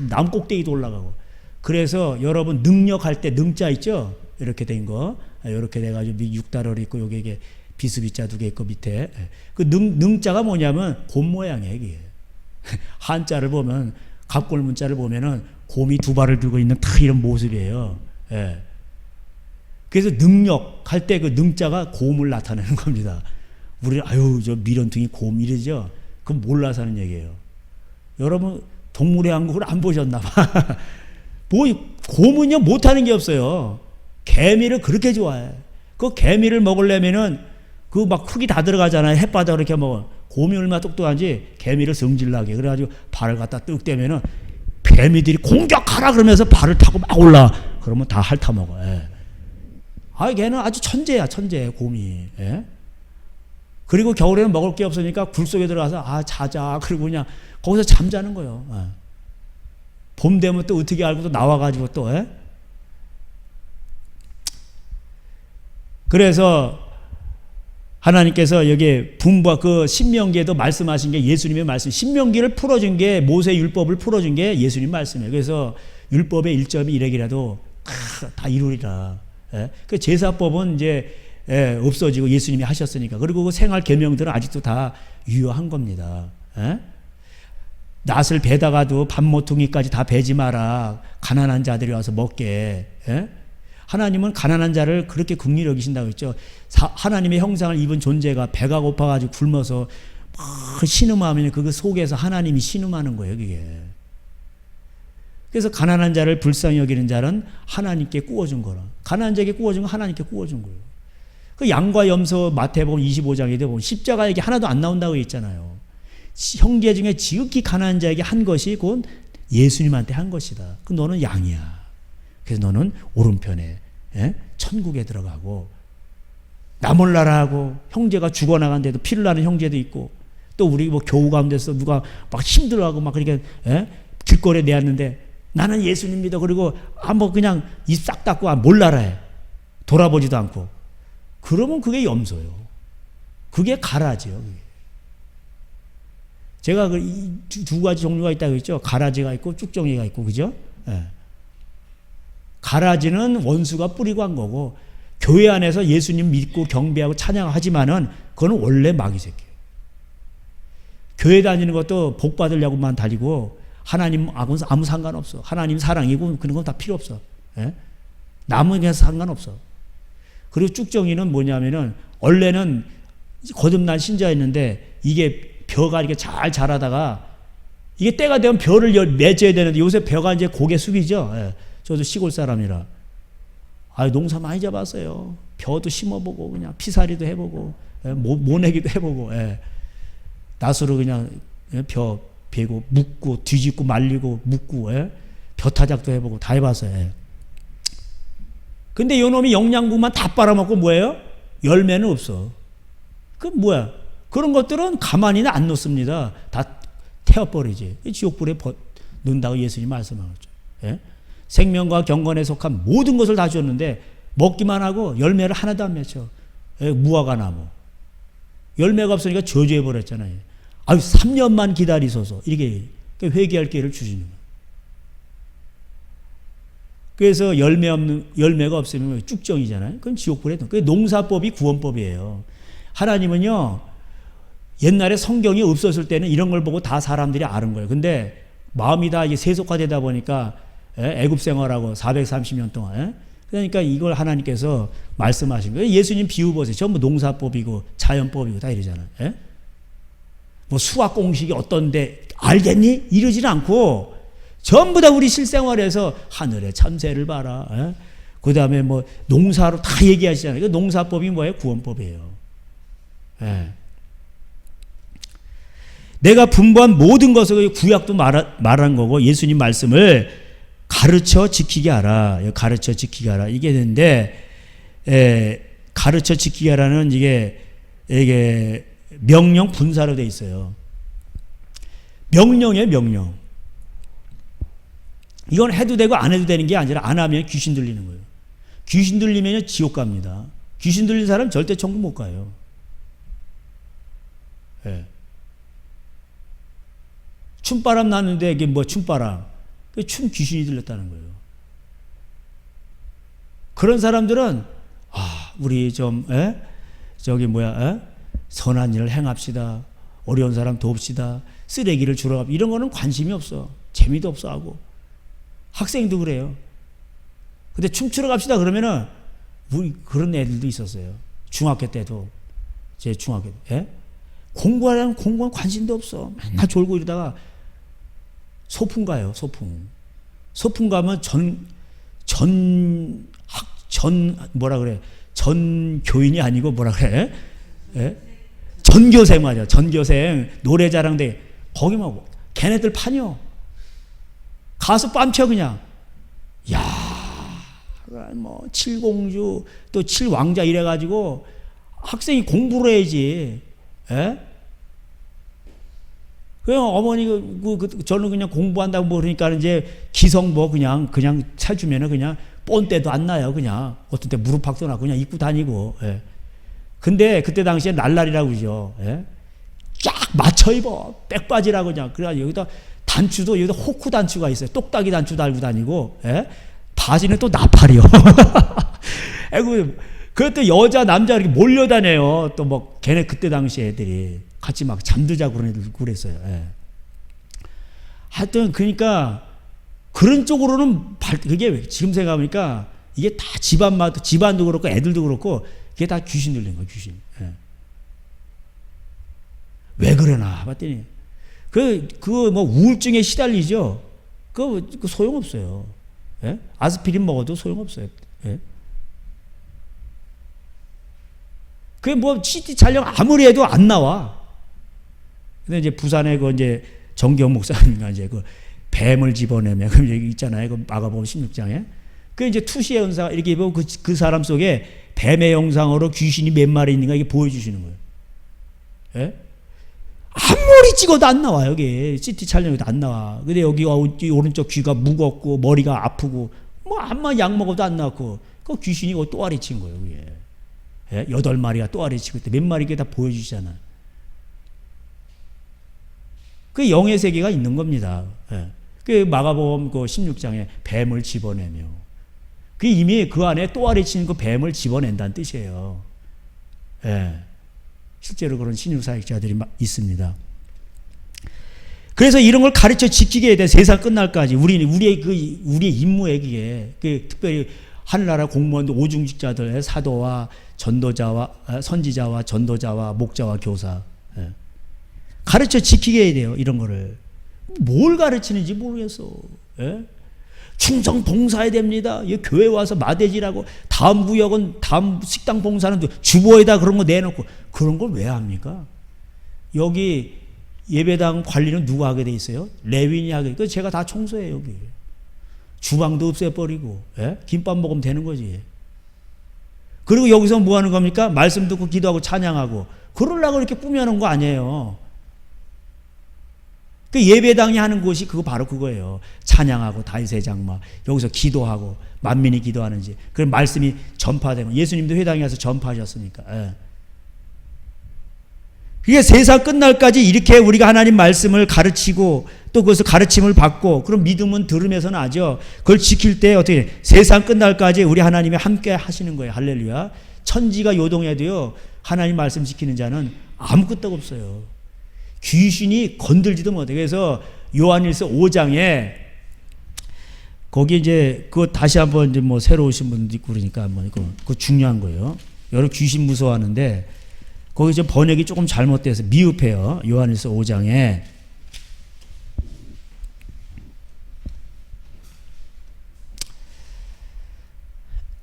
남 꼭대기도 올라가고. 그래서 여러분 능력할 때 능자 있죠? 이렇게 된 거. 이렇게 돼가지고 6달러 있고 여기 이게 비스비자 2개 있고 밑에. 그 능자가 뭐냐면 곰 모양이에요. 이게. 한자를 보면 갑골문자를 보면은 곰이 2발을 들고 있는 딱 이런 모습이에요. 예. 그래서 능력할 때 그 능자가 곰을 나타내는 겁니다. 우리 아유 저 미련둥이 곰 이러죠. 그건 몰라서 하는 얘기예요. 여러분 동물의 왕국을 안 보셨나 봐. 뭐 곰은요 못하는 게 없어요. 개미를 그렇게 좋아해. 그 개미를 먹으려면은 그 막 흙이 다 들어가잖아요. 햇바닥 이렇게 먹어. 곰이 얼마나 똑똑한지 개미를 성질나게 그래가지고 발을 갖다 뜩 대면은 개미들이 공격하라 그러면서 발을 타고 막 올라. 그러면 다 핥아 먹어. 예. 아, 걔는 아주 천재야, 천재 곰이. 예? 그리고 겨울에는 먹을 게 없으니까 굴 속에 들어가서 아 자자. 그리고 그냥 거기서 잠자는 거예요. 예. 봄 되면 또 어떻게 알고 또 나와가지고 또. 예? 그래서 하나님께서 여기 분부와 그 신명기에도 말씀하신 게 예수님의 말씀. 신명기를 풀어준 게 모세 율법을 풀어준 게 예수님 말씀이에요. 그래서 율법의 1점이 이래기라도 다 이루리라. 예? 그 제사법은 이제 없어지고 예수님이 하셨으니까. 그리고 그 생활 계명들은 아직도 다 유효한 겁니다. 예? 낫을 베다가도 밥 모퉁이까지 다 베지 마라. 가난한 자들이 와서 먹게. 예? 하나님은 가난한 자를 그렇게 긍휼히 여기신다고 했죠. 하나님의 형상을 입은 존재가 배가 고파가지고 굶어서 막 신음하면 그 속에서 하나님이 신음하는 거예요. 그게. 그래서 가난한 자를 불쌍히 여기는 자는 하나님께 구워준 거라. 가난한 자에게 구워준 건 하나님께 구워준 거예요. 그 양과 염소 마태복음 25장에도 보면 십자가 얘기 하나도 안 나온다고 했잖아요. 형제 중에 지극히 가난한 자에게 한 것이 곧 예수님한테 한 것이다. 그 너는 양이야. 그래서 너는 오른편에 천국에 들어가고 나 몰라라 하고 형제가 죽어나간데도 피를 나는 형제도 있고 또 우리 뭐 교우 가운데서 누가 막 힘들어하고 막 그렇게 길거리에 내었는데 나는 예수님 믿어. 그리고 한번 그냥 입 싹 닫고 몰라라 해. 돌아보지도 않고. 그러면 그게 염소요. 그게 가라지요. 그게. 제가 두 가지 종류가 있다고 했죠. 가라지가 있고 쭉정이가 있고 그죠? 예. 가라지는 원수가 뿌리고 한 거고 교회 안에서 예수님 믿고 경배하고 찬양하지만은 그건 원래 마귀 새끼예요. 교회 다니는 것도 복 받으려고만 다니고 하나님하고는 아무 상관없어. 하나님 사랑이고 그런 건 다 필요 없어. 예? 남은 게 상관없어. 그리고 쭉정이는 뭐냐면은 원래는 거듭난 신자였는데 이게 벼가 이렇게 잘 자라다가 이게 때가 되면 벼를 맺어야 되는데 요새 벼가 이제 고개 숙이죠. 예. 저도 시골 사람이라. 농사 많이 잡았어요. 벼도 심어보고 그냥 피살이도 해보고 모내기도 해보고 낫으로 그냥 벼 베고 묶고 뒤집고 말리고 묶고 벼타작도 해보고 다 해봤어요. 근데 요놈이 영양분만 다 빨아먹고 뭐예요? 열매는 없어. 그 뭐야? 그런 것들은 가만히는 안 놓습니다. 다 태워버리지. 지옥불에 넣는다고 예수님이 말씀하셨죠. 생명과 경건에 속한 모든 것을 다 줬는데 먹기만 하고 열매를 하나도 안 맺혀. 무화과 나무. 열매가 없으니까 저주해버렸잖아요. 아유, 3년만 기다리소서. 이렇게 회개할 기회를 주시는 거예요. 그래서 열매가 없으면 쭉정이잖아요. 그건 지옥불에. 그 농사법이 구원법이에요. 하나님은요, 옛날에 성경이 없었을 때는 이런 걸 보고 다 사람들이 아는 거예요. 근데 마음이 다 이게 세속화되다 보니까 애굽 생활하고 430년 동안. 그러니까 이걸 하나님께서 말씀하신 거예요. 예수님 비유 보세요. 전부 농사법이고 자연법이고 다 이러잖아요. 뭐 수학 공식이 어떤데 알겠니? 이러지는 않고 전부 다 우리 실생활에서 하늘의 참새를 봐라. 그 다음에 뭐 농사로 다 얘기하시잖아요. 농사법이 뭐예요? 구원법이에요. 내가 분부한 모든 것을 구약도 말한 거고 예수님 말씀을 가르쳐 지키게 하라. 가르쳐 지키게 하라. 이게 되는데 가르쳐 지키게 하라는 이게 명령 분사로 돼 있어요. 명령이에요, 명령. 이건 해도 되고 안 해도 되는 게 아니라 안 하면 귀신 들리는 거예요. 귀신 들리면 지옥 갑니다. 귀신 들린 사람 절대 천국 못 가요. 춤바람 났는데 이게 뭐 춤바람. 춤 귀신이 들렸다는 거예요. 그런 사람들은 우리 좀 선한 일을 행합시다. 어려운 사람 돕시다. 쓰레기를 주러 갑시다. 이런 거는 관심이 없어. 재미도 없어 하고. 학생도 그래요. 근데 춤추러 갑시다 그러면은 우리 그런 애들도 있었어요. 중학교 때도 제 중학교 때 공부하려면 공부한 관심도 없어. 맨날 졸고 이러다가 소풍 가요. 소풍 가면 전 교인이 아니고 뭐라 그래? 전교생 맞아. 전교생 노래자랑대 거기 막 걔네들 파뇨. 가서 빰쳐 그냥. 야, 뭐 칠공주 또 칠왕자 이래가지고 학생이 공부를 해야지. 그냥 어머니가 저는 그냥 공부한다고 그러니까 이제 기성복 그냥 사주면은 그냥 본때도 안 나요. 그냥 어떤 때 무릎팍도 나고 그냥 입고 다니고. 근데 그때 당시에 날라리라고 그러죠. 쫙 맞춰 입어. 백바지라고 그냥. 그래가지고 여기다 단추도 여기다 호쿠 단추가 있어요. 똑딱이 단추 달고 다니고. 바지는 또 나팔이요. 그것도 여자 남자 이렇게 몰려다녀요. 또 뭐 걔네 그때 당시 애들이 같이 막 잠들자고 그런 애들 그랬어요. 하여튼 그러니까 그런 쪽으로는 그게 지금 생각해보니까 이게 다 집안도 그렇고 애들도 그렇고 그게 다 귀신 들린 거예요. 귀신. 왜 그러나 봤더니 뭐 우울증에 시달리죠. 그거 소용없어요. 아스피린 먹어도 소용없어요. 그게 뭐 CT 촬영 아무리 해도 안 나와. 근데 이제 부산에 이제 정경 목사님과 이제 뱀을 집어내면 그럼 여기 있잖아요. 마가복음 16장에. 이제 투시의 현상 이렇게 보고 그 사람 속에 뱀의 형상으로 귀신이 몇 마리 있는가 이게 보여주시는 거예요. 아무리 찍어도 안 나와. 여기 CT 촬영에도 안 나와. 근데 여기 오른쪽 귀가 무겁고 머리가 아프고 뭐 아마 약 먹어도 안 나왔고 그 귀신이 또 아래친 거예요. 그게. 8마리가 또 아래치고 있대. 몇 마리 다 보여주시잖아. 그 영의 세계가 있는 겁니다. 그 마가복음 16장에 뱀을 집어내며 그 이미 그 안에 또 아래치는 그 뱀을 집어낸다는 뜻이에요. 실제로 그런 신유사역자들이 있습니다. 그래서 이런 걸 가르쳐 지키게 해야 돼. 세상 끝날까지. 우리의 임무에 그게 특별히 하늘나라 공무원들, 오중직자들, 사도와 전도자와 선지자와 전도자와 목자와 교사 가르쳐 지키게 해야 돼요. 이런 거를 뭘 가르치는지 모르겠어. 충성 봉사해야 됩니다. 교회 와서 마대지라고 다음 구역은 다음 식당 봉사는 주보에다 그런 거 내놓고 그런 걸 왜 합니까? 여기 예배당 관리는 누가 하게 돼 있어요? 레위인이 하게. 그 제가 다 청소해요, 여기. 주방도 없애버리고, 예? 김밥 먹으면 되는 거지. 그리고 여기서 뭐 하는 겁니까? 말씀 듣고 기도하고 찬양하고. 그러려고 이렇게 꾸며놓은 거 아니에요. 그 예배당이 하는 곳이 그거 바로 그거예요. 찬양하고 다윗의 장막. 여기서 기도하고 만민이 기도하는지. 그럼 말씀이 전파되고. 예수님도 회당에 가서 전파하셨으니까. 예. 그게 세상 끝날까지 이렇게 우리가 하나님 말씀을 가르치고 또 그것을 가르침을 받고 그럼 믿음은 들으면서 나죠. 그걸 지킬 때 어떻게 세상 끝날까지 우리 하나님이 함께 하시는 거예요. 할렐루야. 천지가 요동해도요. 하나님 말씀 지키는 자는 아무것도 없어요. 귀신이 건들지도 못해. 그래서 요한일서 5장에 거기 이제 그거 다시 한번 이제 뭐 새로 오신 분도 있고 그러니까 한번 그거 중요한 거예요. 여러 귀신 무서워하는데 거기 좀 번역이 조금 잘못돼서 미흡해요. 요한일서 5장에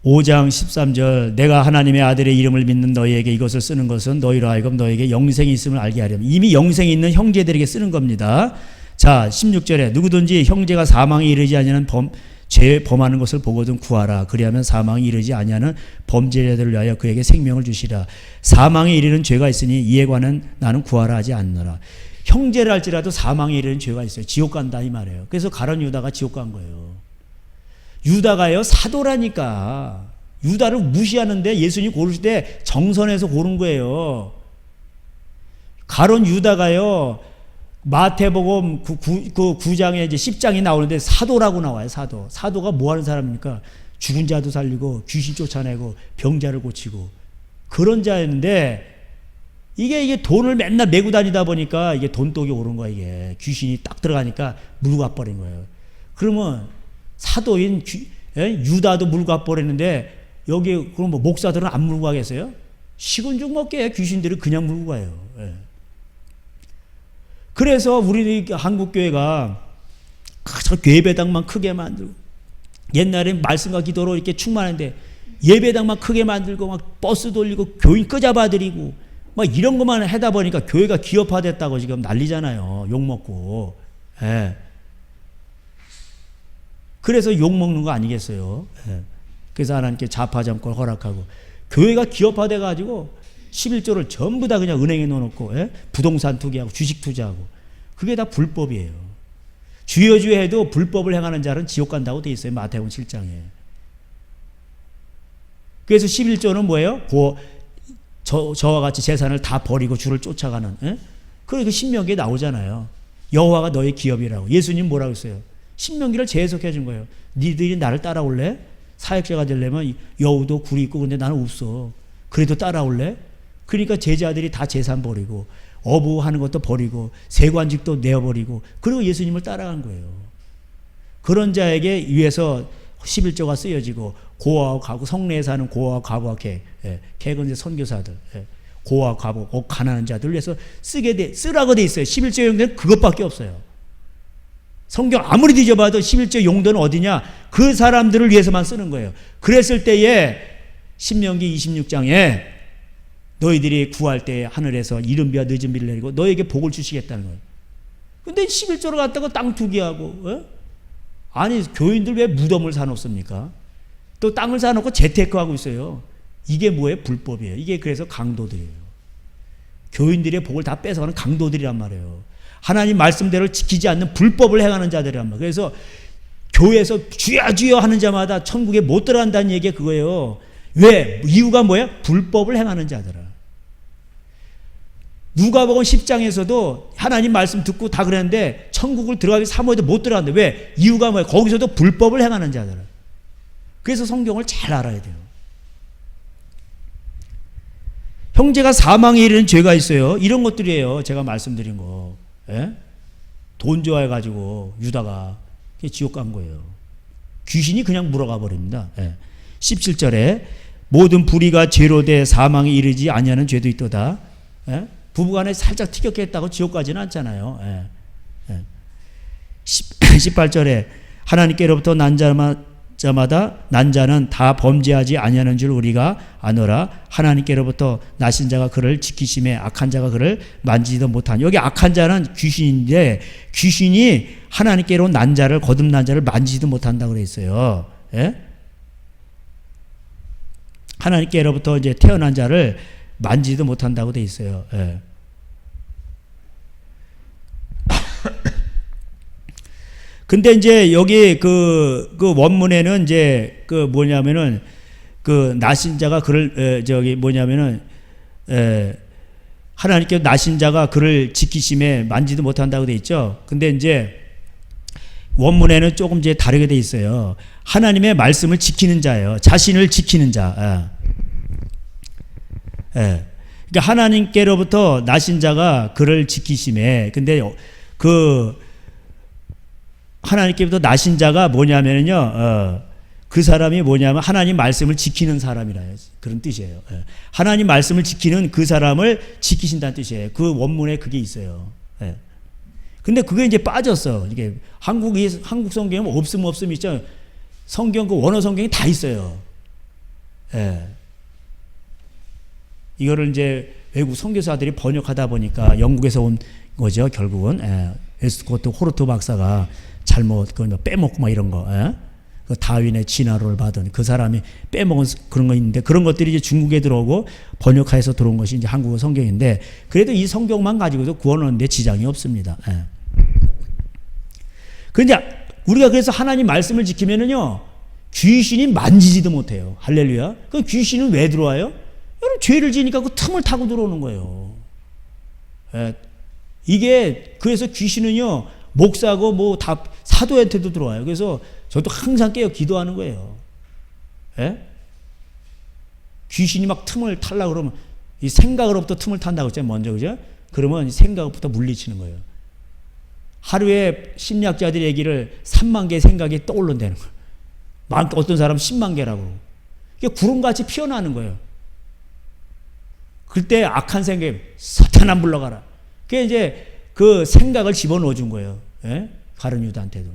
(5장 13절) 내가 하나님의 아들의 이름을 믿는 너희에게 이것을 쓰는 것은 너희로 하여금 너희에게 영생이 있음을 알게 하려면. 이미 영생이 있는 형제들에게 쓰는 겁니다. 자 16절에 누구든지 형제가 사망에 이르지 아니하는 죄 범하는 것을 보거든 구하라. 그리하면 사망에 이르지 아니하는 범죄자들을 위하여 그에게 생명을 주시라. 사망에 이르는 죄가 있으니 이에 관한 나는 구하라 하지 않노라. 형제를 할지라도 사망에 이르는 죄가 있어요. 지옥 간다 이 말이에요. 그래서 가룟 유다가 지옥 간 거예요. 유다가요 사도라니까. 유다를 무시하는데 예수님 고르실 때 정선해서 고른 거예요. 가룟 유다가요 마태복음 9장에 이제 10장이 나오는데 사도라고 나와요. 사도가 뭐 하는 사람입니까? 죽은 자도 살리고 귀신 쫓아내고 병자를 고치고 그런 자였는데 이게 돈을 맨날 메고 다니다 보니까 이게 돈독이 오른 거야. 이게 귀신이 딱 들어가니까 물고 가버린 거예요. 그러면 사도인 유다도 물고 가버렸는데 여기 그럼 뭐 목사들은 안 물고 가겠어요? 식은 죽 먹게 귀신들이 그냥 물고 가요. 예. 그래서 우리 한국교회가 예배당만 크게 만들고 옛날엔 말씀과 기도로 이렇게 충만한데 예배당만 크게 만들고 막 버스 돌리고 교인 끄잡아들이고 막 이런 것만 하다 보니까 교회가 기업화됐다고 지금 난리잖아요. 욕먹고. 예. 그래서 욕먹는 거 아니겠어요. 예. 그래서 하나님께 자파점권 허락하고 교회가 기업화돼가지고 11조를 전부 다 그냥 은행에 넣어놓고 예? 부동산 투기하고 주식 투자하고 그게 다 불법이에요. 주여 해도 불법을 행하는 자는 지옥 간다고 돼 있어요. 마태복음 7장에. 그래서 11조는 뭐예요? 저와 같이 재산을 다 버리고 주를 쫓아가는. 예? 그러니까 신명기에 나오잖아요. 여호와가 너의 기업이라고. 예수님 뭐라고 했어요? 신명기를 재해석해 준 거예요. 니들이 나를 따라올래? 사역자가 되려면 여우도 굴이 있고 근데 나는 없어. 그래도 따라올래? 그러니까 제자들이 다 재산 버리고 어부하는 것도 버리고 세관직도 내어버리고 그리고 예수님을 따라간 거예요. 그런 자에게 위해서 11조가 쓰여지고 고아와 과부 성내에 사는 고아와 과부와 객은 이제 선교사들 고아와 과부 가난한 자들 위해서 쓰라고 돼 있어요. 11조 용도는 그것밖에 없어요. 성경 아무리 뒤져봐도 11조 용도는 어디냐? 그 사람들을 위해서만 쓰는 거예요. 그랬을 때에 신명기 26장에 너희들이 구할 때 하늘에서 이른 비와 늦은 비를 내리고 너에게 복을 주시겠다는 거예요. 근데 11조를 갖다가 땅 투기하고 아니 교인들 왜 무덤을 사놓습니까? 또 땅을 사놓고 재테크하고 있어요. 이게 뭐예요? 불법이에요. 이게 그래서 강도들이에요. 교인들의 복을 다 뺏어가는 강도들이란 말이에요. 하나님 말씀대로 지키지 않는 불법을 행하는 자들이란 말이에요. 그래서 교회에서 주야 주여 하는 자마다 천국에 못 들어간다는 얘기가 그거예요. 왜? 이유가 뭐예요? 불법을 행하는 자들아. 누가복음 10장에서도 하나님 말씀 듣고 다 그랬는데 천국을 들어가기 사모해도 못 들어간다. 왜? 이유가 뭐예요? 거기서도 불법을 행하는 자들아. 그래서 성경을 잘 알아야 돼요. 형제가 사망에 이르는 죄가 있어요. 이런 것들이에요. 제가 말씀드린 거. 예? 돈 좋아해가지고 유다가 지옥 간 거예요. 귀신이 그냥 물어가 버립니다. 예. 17절에 모든 불의가 죄로 돼 사망에 이르지 아니하는 죄도 있도다. 예? 부부간에 살짝 티격했다고 지옥 가지는 않잖아요. 예. 예. 18절에 하나님께로부터 난 자만 난 자는 다 범죄하지 아니하는 줄 우리가 아노라. 하나님께로부터 나신 자가 그를 지키심에 악한 자가 그를 만지지도 못하니. 여기 악한 자는 귀신인데 귀신이 하나님께로 난 자를 거듭난 자를 만지지도 못한다고 그랬어요. 예? 하나님께로부터 이제 태어난 자를 만지지도 못한다고 돼 있어요. 예. 근데 이제 여기 그 원문에는 이제 뭐냐면은 나신 자가 그를 하나님께 나신 자가 그를 지키심에 만지도 못한다고 돼 있죠. 근데 이제 원문에는 조금 이제 다르게 돼 있어요. 하나님의 말씀을 지키는 자예요. 자신을 지키는 자. 예. 그러니까 하나님께로부터 나신 자가 그를 지키심에, 근데 하나님께부터 나신 자가 뭐냐면요, 그 사람이 뭐냐면 하나님 말씀을 지키는 사람이라 그런 뜻이에요. 예. 하나님 말씀을 지키는 그 사람을 지키신다는 뜻이에요. 그 원문에 그게 있어요. 예. 근데 그게 이제 빠졌어. 이게 한국 성경에 없음 있죠. 성경 그 원어 성경이 다 있어요. 예. 이거를 이제 외국 선교사들이 번역하다 보니까 영국에서 온 거죠. 결국은 에스코트 호르트 박사가 잘못 빼먹고 막 이런 거, 그 다윈의 진화론을 받은 그 사람이 빼먹은 그런 거 있는데 그런 것들이 이제 중국에 들어오고 번역해서 들어온 것이 이제 한국어 성경인데 그래도 이 성경만 가지고도 구원하는데 지장이 없습니다. 그런데 우리가 그래서 하나님 말씀을 지키면은요 귀신이 만지지도 못해요. 할렐루야. 그 귀신은 왜 들어와요? 여러분 죄를 지니까 그 틈을 타고 들어오는 거예요. 이게 그래서 귀신은요 목사고 뭐 다 사도한테도 들어와요. 그래서 저도 항상 깨어 기도하는 거예요. 귀신이 막 틈을 타려고 그러면 이 생각으로부터 틈을 탄다고 했잖아요. 먼저 그죠? 그러면 생각부터 물리치는 거예요. 하루에 심리학자들이 얘기를 3만 개의 생각이 떠올른다는 거예요. 어떤 사람은 10만 개라고. 이게 구름같이 피어나는 거예요. 그때 악한 생각이 사탄아 물러가라. 그게 이제 그 생각을 집어넣어 준 거예요. 가룟 유다한테도.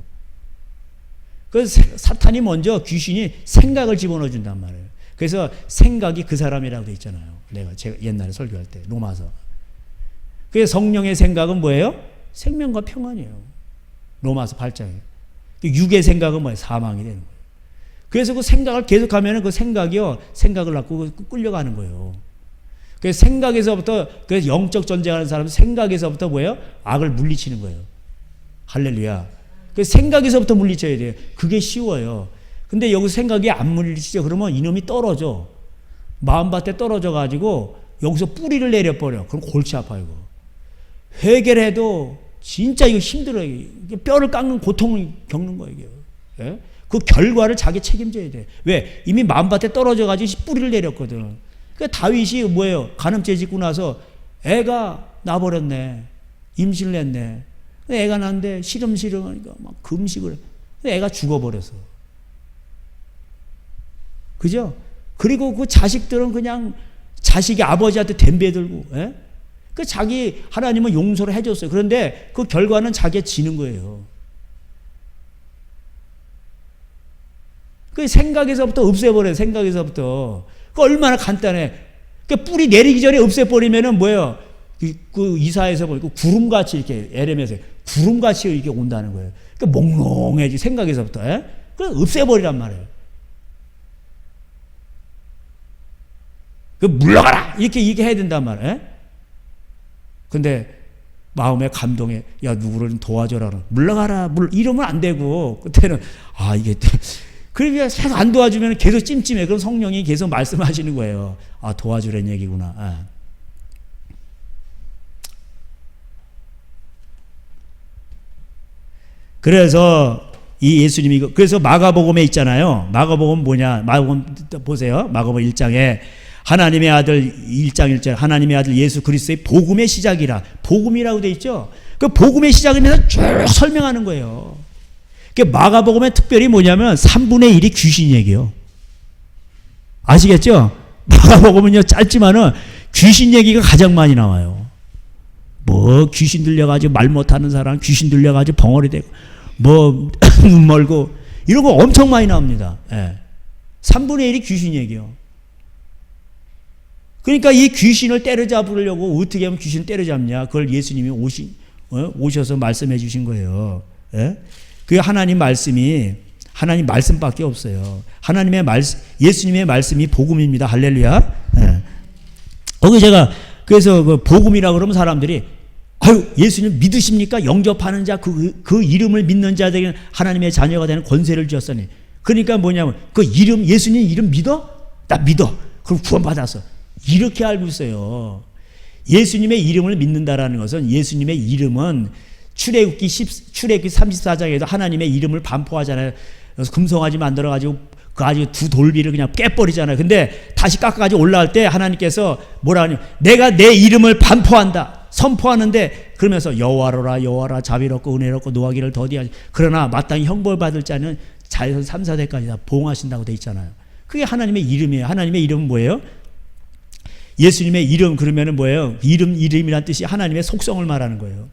그래서 사탄이 먼저 귀신이 생각을 집어넣어 준단 말이에요. 그래서 생각이 그 사람이라고 돼 있잖아요. 제가 옛날에 설교할 때 로마서. 그래서 성령의 생각은 뭐예요? 생명과 평안이에요. 로마서 8장에. 육의 생각은 뭐예요? 사망이 되는 거예요. 그래서 그 생각을 계속하면 그 생각이요 생각을 갖고 끌려가는 거예요. 그래서 생각에서부터, 그래서 영적 전쟁하는 사람은 생각에서부터 뭐예요? 악을 물리치는 거예요. 할렐루야. 그래서 생각에서부터 물리쳐야 돼요. 그게 쉬워요. 근데 여기서 생각이 안 물리치죠. 그러면 이놈이 떨어져. 마음밭에 떨어져가지고 여기서 뿌리를 내려버려. 그럼 골치 아파요. 이거. 해결해도 진짜 이거 힘들어요. 이게 뼈를 깎는 고통을 겪는 거예요. 이게. 그 결과를 자기 책임져야 돼. 왜? 이미 마음밭에 떨어져가지고 뿌리를 내렸거든. 그러니까 다윗이 뭐예요? 간음죄 짓고 나서 애가 나버렸네. 임신을 했네. 애가 낳는데 시름시름 하니까 막 금식을. 애가 죽어버렸어. 그죠? 그리고 그 자식들은 그냥 자식이 아버지한테 덤벼들고, 그 자기 하나님은 용서를 해줬어요. 그런데 그 결과는 자기가 지는 거예요. 그 생각에서부터 없애버려요. 생각에서부터. 그 얼마나 간단해. 그 뿌리 내리기 전에 없애버리면은 뭐예요? 그 이사에서 보니까 구름같이 이렇게 에레미야에서 구름같이 이렇게 온다는 거예요. 그 몽롱해지 생각에서부터. 그 없애버리란 말이에요. 그 물러가라 이렇게 해야 된단 말이에요. 근데 마음의 감동에 야 누구를 좀 도와줘라 물러가라 이러면 안 되고 그때는 이게 그러면 계속 안 도와주면 계속 찜찜해. 그럼 성령이 계속 말씀하시는 거예요. 도와주라는 얘기구나. 그래서 이 예수님이 그래서 마가복음에 있잖아요. 마가복음 뭐냐? 마가복음 보세요. 마가복음 1장에 하나님의 아들 1장 1절 하나님의 아들 예수 그리스도의 복음의 시작이라. 복음이라고 돼 있죠. 그 복음의 시작이면서 쭉 설명하는 거예요. 마가복음에 특별히 뭐냐면 3분의 1이 귀신 얘기예요. 아시겠죠? 마가복음은요 짧지만은 귀신 얘기가 가장 많이 나와요. 뭐 귀신 들려가지고 말 못하는 사람 귀신 들려가지고 벙어리 되고 뭐 눈 멀고 이런 거 엄청 많이 나옵니다. 예. 3분의 1이 귀신 얘기요. 그러니까 이 귀신을 때려잡으려고 어떻게 하면 귀신을 때려잡냐? 그걸 예수님이 오셔서 말씀해 주신 거예요. 예? 그 하나님 말씀이 하나님 말씀밖에 없어요. 하나님의 말씀, 예수님의 말씀이 복음입니다. 할렐루야. 예. 거기 제가 그래서 그 복음이라 그러면 사람들이 아유 예수님 믿으십니까? 영접하는 자 그 이름을 믿는 자들에게는 하나님의 자녀가 되는 권세를 주었으니. 그러니까 뭐냐면 그 이름 예수님 이름 믿어? 나 믿어. 그럼 구원받았어. 이렇게 알고 있어요. 예수님의 이름을 믿는다라는 것은 예수님의 이름은 출애굽기 34장에도 하나님의 이름을 반포하잖아요. 그래서 금송아지 만들어가지고 그 아주 두 돌비를 그냥 깨버리잖아요. 근데 다시 깎아가지고 올라갈 때 하나님께서 뭐라 하냐면 내가 내 이름을 반포한다. 선포하는데 그러면서 여호와로라 여호와라 자비롭고 은혜롭고 노하기를 더디하지 그러나 마땅히 형벌받을 자는 자에서 3, 4대까지 다 보응하신다고 돼 있잖아요. 그게 하나님의 이름이에요. 하나님의 이름은 뭐예요? 예수님의 이름 그러면은 뭐예요? 이름이란 뜻이 하나님의 속성을 말하는 거예요.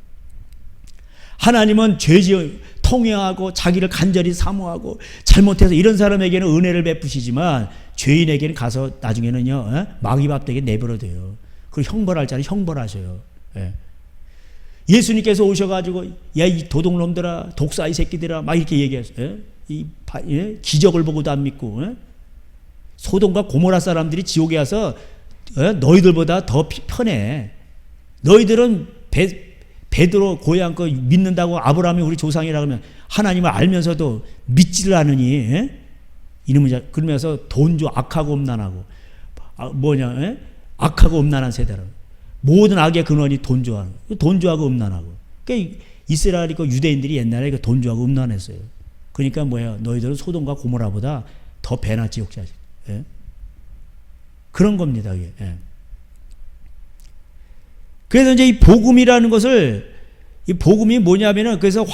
하나님은 죄지어 통회하고 자기를 간절히 사모하고 잘못해서 이런 사람에게는 은혜를 베푸시지만 죄인에게는 가서 나중에는요 마귀밥되게 내버려둬요. 그리고 형벌할 자는 형벌하셔요. 예. 예수님께서 오셔가지고 야 이 도둑놈들아 독사 이 새끼들아 막 이렇게 얘기했어요. 기적을 보고도 안 믿고 소돔과 고모라 사람들이 지옥에 와서 너희들보다 더 편해. 너희들은 베드로 고향 거 믿는다고 아브라함이 우리 조상이라고 하면 하나님을 알면서도 믿지를 않으니 이놈의 그러면서 돈주 악하고 음란하고 악하고 음란한 세대라. 모든 악의 근원이 돈주하는 돈주하고 음란하고. 그러니까 이스라엘이 그 유대인들이 옛날에 그 돈주하고 음란했어요. 그러니까 뭐야 너희들은 소돔과 고모라보다 더 배나 지옥자지. 예? 그런 겁니다. 이게. 예. 그래서 이제 이 복음이라는 것을 이 복음이 뭐냐면은 그래서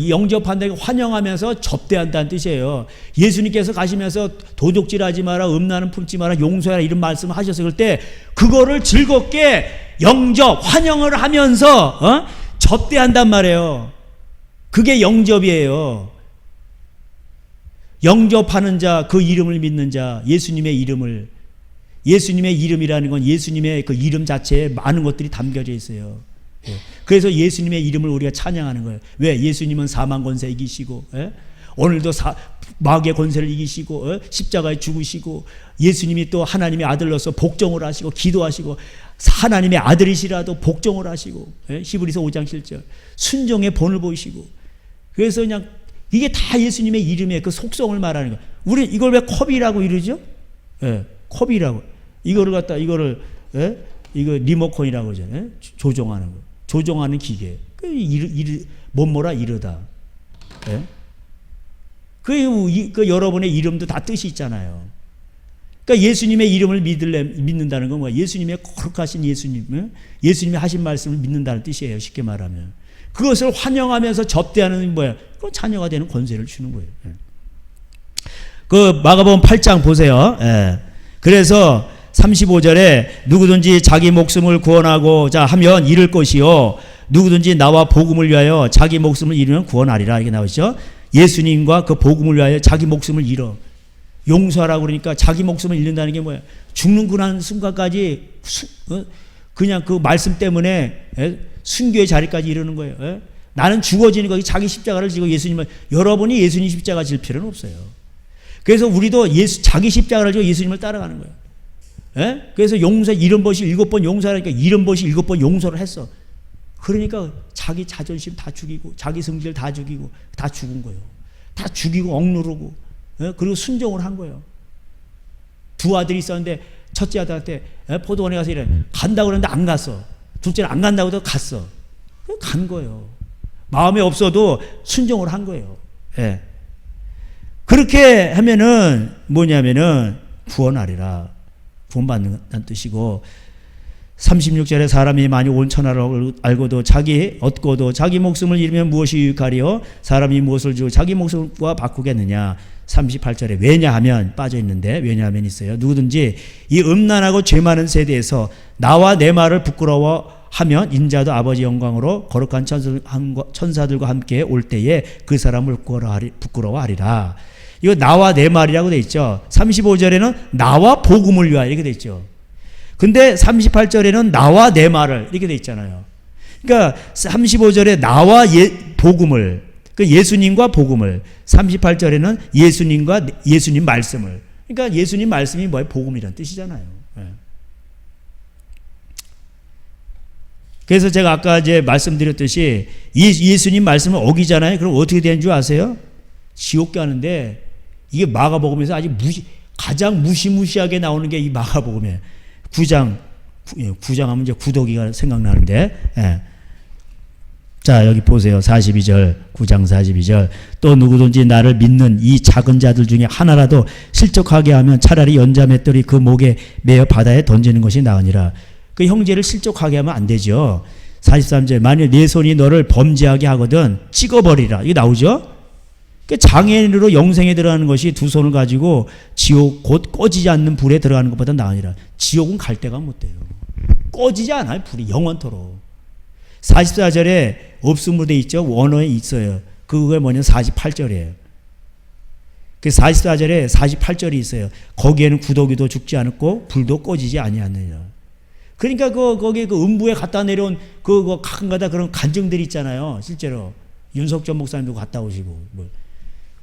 영접한다는 환영하면서 접대한다는 뜻이에요. 예수님께서 가시면서 도둑질하지 마라, 음란은 품지 마라, 용서하라 이런 말씀을 하셨을 때 그거를 즐겁게 영접, 환영을 하면서 접대한단 말이에요. 그게 영접이에요. 영접하는 자, 그 이름을 믿는 자, 예수님의 이름이라는 건 예수님의 그 이름 자체에 많은 것들이 담겨져 있어요. 그래서 예수님의 이름을 우리가 찬양하는 거예요. 왜? 예수님은 사망 권세 이기시고 오늘도 마귀의 권세를 이기시고 십자가에 죽으시고 예수님이 또 하나님의 아들로서 복종을 하시고 기도하시고 하나님의 아들이시라도 복종을 하시고 히브리서 5장 7절 순종의 본을 보이시고 그래서 그냥 이게 다 예수님의 이름의 그 속성을 말하는 거예요. 우리 이걸 왜 컵이라고 이러죠? 컵이라고. 이거 리모컨이라고 그러잖아요. 조종하는 거. 조종하는 기계. 뭐뭐라 이르다. 그 여러분의 이름도 다 뜻이 있잖아요. 그러니까 예수님의 이름을 믿는다는 건 뭐야? 예수님의 거룩하신 예수님이 하신 말씀을 믿는다는 뜻이에요. 쉽게 말하면. 그것을 환영하면서 접대하는 뭐야? 그 자녀가 되는 권세를 주는 거예요. 그 마가복음 8장 보세요. 그래서 35절에 누구든지 자기 목숨을 구원하고자 하면 잃을 것이요 누구든지 나와 복음을 위하여 자기 목숨을 잃으면 구원하리라 이게 나오죠. 예수님과 그 복음을 위하여 자기 목숨을 잃어 용서하라고 그러니까 자기 목숨을 잃는다는 게 뭐야? 죽는 그런 순간까지 그냥 그 말씀 때문에 순교의 자리까지 이르는 거예요. 나는 죽어지는 거기 자기 십자가를 지고 예수님을 여러분이 예수님 십자가 질 필요는 없어요. 그래서 우리도 자기 십자가를 지고 예수님을 따라가는 거예요. 그래서 용서 70번씩 7번 용서하니까 70번씩 7번 용서를 했어. 그러니까 자기 자존심 다 죽이고 자기 성질 다 죽이고 다 죽은 거예요. 다 죽이고 억누르고 그리고 순종을 한 거예요. 두 아들이 있었는데 첫째 아들한테 포도원에 가서 이래 간다고 그러는데 안 갔어. 둘째는 안 간다고 해도 갔어. 간 거예요. 마음에 없어도 순종을 한 거예요. 그렇게 하면은 뭐냐면은 구원하리라. 구원받는다는 뜻이고 36절에 사람이 많이 온 천하를 알고도 자기 얻고도 자기 목숨을 잃으면 무엇이 유익하리요? 사람이 무엇을 주고 자기 목숨과 바꾸겠느냐? 38절에 왜냐하면 빠져있는데 왜냐하면 있어요. 누구든지 이 음란하고 죄 많은 세대에서 나와 내 말을 부끄러워하면 인자도 아버지 영광으로 거룩한 천사들과 함께 올 때에 그 사람을 부끄러워하리라. 이거 나와 내 말이라고 돼 있죠. 35절에는 나와 복음을 위하여 이렇게 돼 있죠. 근데 38절에는 나와 내 말을 이렇게 돼 있잖아요. 그러니까 35절에 나와 복음을, 그 예수님과 복음을, 38절에는 예수님과 예수님 말씀을. 그러니까 예수님 말씀이 뭐예요? 복음이란 뜻이잖아요. 네. 그래서 제가 아까 이제 말씀드렸듯이 예수님 말씀을 어기잖아요. 그럼 어떻게 되는 줄 아세요? 지옥 가는데, 이게 마가복음에서 아주 가장 무시무시하게 나오는 게 이 마가복음이에요. 9장 하면 이제 구더기가 생각나는데, 예. 자, 여기 보세요. 42절, 9장 42절. 또 누구든지 나를 믿는 이 작은 자들 중에 하나라도 실족하게 하면 차라리 연자맷돌이 그 목에 매어 바다에 던지는 것이 나으니라. 그 형제를 실족하게 하면 안 되죠. 43절. 만일 네 손이 너를 범죄하게 하거든 찍어버리라. 이게 나오죠? 그 장애인으로 영생에 들어가는 것이 두 손을 가지고 지옥 곧 꺼지지 않는 불에 들어가는 것보다 나으니라. 지옥은 갈 데가 못 돼요. 꺼지지 않아요. 불이 영원토록. 44절에 없음으로 돼 있죠. 원어에 있어요. 그게 뭐냐면 48절이에요. 그 44절에 48절이 있어요. 거기에는 구더기도 죽지 않았고 불도 꺼지지 아니하느니라. 그러니까 거기 그 음부에 갖다 내려온 가끔가다 그런 간증들이 있잖아요. 실제로 윤석전 목사님도 갔다 오시고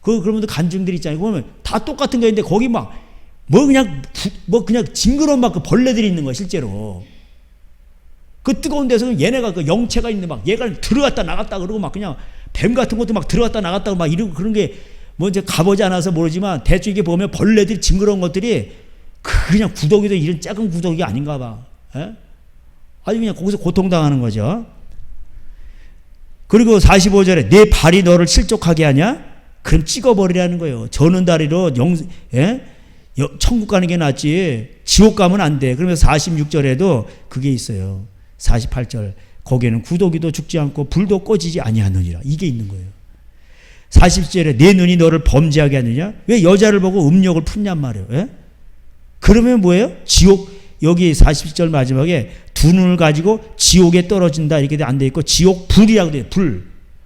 그러면 간증들이 있잖아요. 보면 다 똑같은 거인데 거기 그냥 징그러운 그 벌레들이 있는 거야 실제로. 그 뜨거운 데서 얘네가 그 영체가 있는 얘가 들어갔다 나갔다 그러고 그냥 뱀 같은 것도 들어갔다 나갔다 이러고 그런 게 이제 가보지 않아서 모르지만 대충 이게 보면 벌레들이 징그러운 것들이 그냥 구더기도 이런 작은 구더기가 아닌가 봐. 예? 아주 그냥 거기서 고통당하는 거죠. 그리고 45절에 내 발이 너를 실족하게 하냐? 그럼 찍어버리라는 거예요. 저는 다리로 천국 가는 게 낫지 지옥 가면 안 돼. 그러면서 46절에도 그게 있어요. 48절 거기에는 구더기도 죽지 않고 불도 꺼지지 아니하느니라. 이게 있는 거예요. 40절에 내 눈이 너를 범죄하게 하느냐? 왜 여자를 보고 음욕을 품냔 말이에요. 예? 그러면 뭐예요? 지옥. 여기 40절 마지막에 두 눈을 가지고 지옥에 떨어진다 이렇게 안 돼 있고 지옥 불이라고 돼. 불.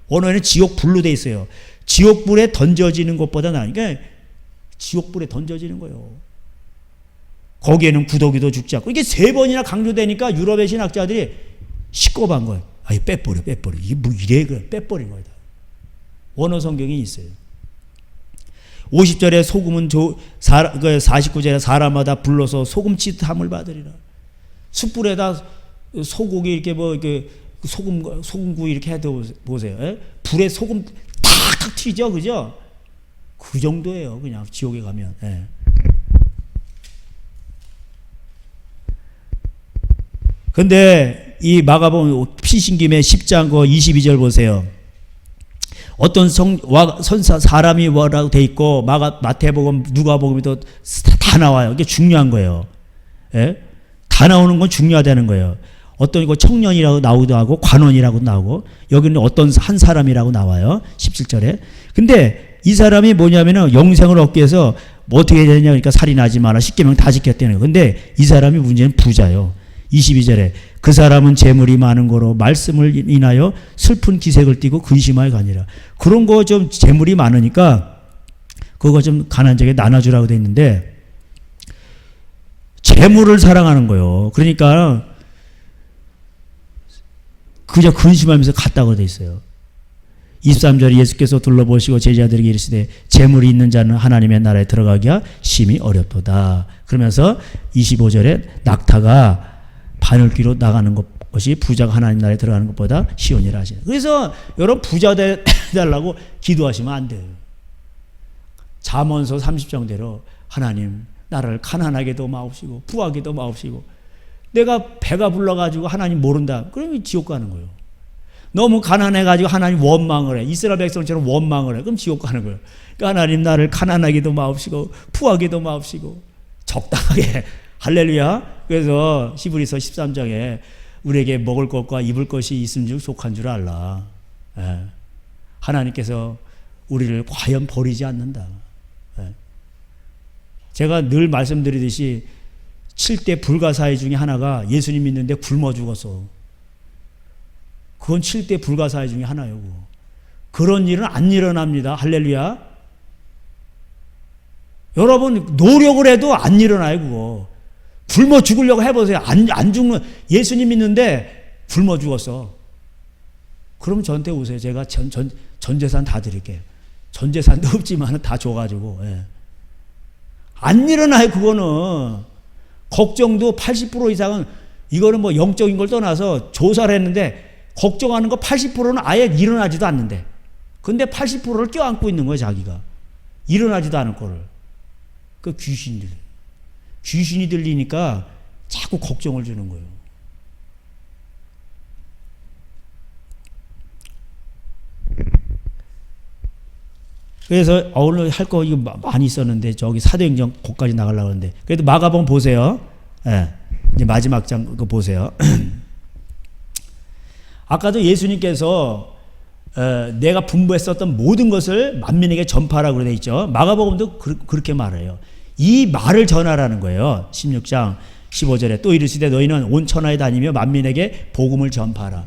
원어에는 지옥 불로 돼 있어요. 지옥 불에 던져지는 것보다 나으니까 지옥 불에 던져지는 거예요. 거기에는 구더기도 죽지 않고. 이게 3번이나 강조되니까 유럽의 신학자들이 시끄러운 거예요. 아예 빼버려. 이게 뭐 이래, 빼버린 거다. 원어 성경이 있어요. 50절에 소금은 49절에 사람마다 불러서 소금치듯함을 받으리라. 숯불에다 소고기 이렇게 소금구이 이렇게 해도 보세요. 에? 불에 소금 탁탁 튀죠, 그죠? 그 정도예요. 그냥 지옥에 가면. 예. 근데 이 마가복음 피신 김에 10장 22절 보세요. 어떤 사람이 뭐라고 돼 있고 마태복음 누가복음에도 다 나와요. 이게 중요한 거예요. 예? 다 나오는 건 중요하다는 거예요. 어떤 청년이라고 나오기도 하고 관원이라고 나오고 여기는 어떤 한 사람이라고 나와요. 17절에. 근데 이 사람이 뭐냐면은 영생을 얻기 위해서 뭐 어떻게 해야 되냐 그러니까 살인하지 마라. 10계명 다 지켰다는 거예요. 근데 이 사람이 문제는 부자요. 22절에 그 사람은 재물이 많은 거로 말씀을 인하여 슬픈 기색을 띠고 근심하여 가니라. 그런 거 좀 재물이 많으니까 그거 좀 가난하게 나눠주라고 돼 있는데 재물을 사랑하는 거예요. 그러니까 그저 근심하면서 갔다고 돼 있어요. 23절에 예수께서 둘러보시고 제자들에게 이르시되 재물이 있는 자는 하나님의 나라에 들어가기가 심히 어렵도다. 그러면서 25절에 낙타가 바늘귀로 나가는 것이 부자가 하나님 나라에 들어가는 것보다 시온이라 하시네. 그래서 여러분 부자 되달라고 기도하시면 안 돼요. 잠언서 30장대로 하나님 나라를 가난하게도 마옵시고 부하게도 마옵시고 내가 배가 불러가지고 하나님 모른다. 그러면 지옥 가는 거예요. 너무 가난해가지고 하나님 원망을 해. 이스라엘 백성처럼 원망을 해. 그럼 지옥 가는 거예요. 그러니까 하나님 나를 가난하게도 마옵시고 부하게도 마옵시고 적당하게 할렐루야. 그래서 히브리서 13장에 우리에게 먹을 것과 입을 것이 있음 중 속한 줄 알라. 예. 하나님께서 우리를 과연 버리지 않는다. 예. 제가 늘 말씀드리듯이 7대 불가사의 중에 하나가 예수님 믿는데 굶어 죽었어. 그건 7대 불가사의 중에 하나요. 그런 일은 안 일어납니다. 할렐루야. 여러분 노력을 해도 안 일어나요 그거. 굶어 죽으려고 해보세요. 안 죽는 예수님 믿는데 굶어 죽었어. 그럼 저한테 오세요. 제가 전 재산 다 드릴게요. 전 재산도 없지만 다 줘가지고. 예. 안 일어나요 그거는. 걱정도 80% 이상은 이거는 뭐 영적인 걸 떠나서 조사를 했는데 걱정하는 거 80%는 아예 일어나지도 않는데. 근데 80%를 껴안고 있는 거예요 자기가. 일어나지도 않을 거를. 그 귀신이 들리니까 자꾸 걱정을 주는 거예요. 그래서 오늘 할 거 이거 많이 있었는데 저기 사도행전 거기까지 나가려고 하는데 그래도 마가복음 보세요. 예. 이제 마지막 장 그거 보세요. 아까도 예수님께서 내가 분부했었던 모든 것을 만민에게 전파하라고 되어 있죠. 마가복음도 그렇게 말해요. 이 말을 전하라는 거예요. 16장 15절에 또 이르시되 너희는 온 천하에 다니며 만민에게 복음을 전파하라.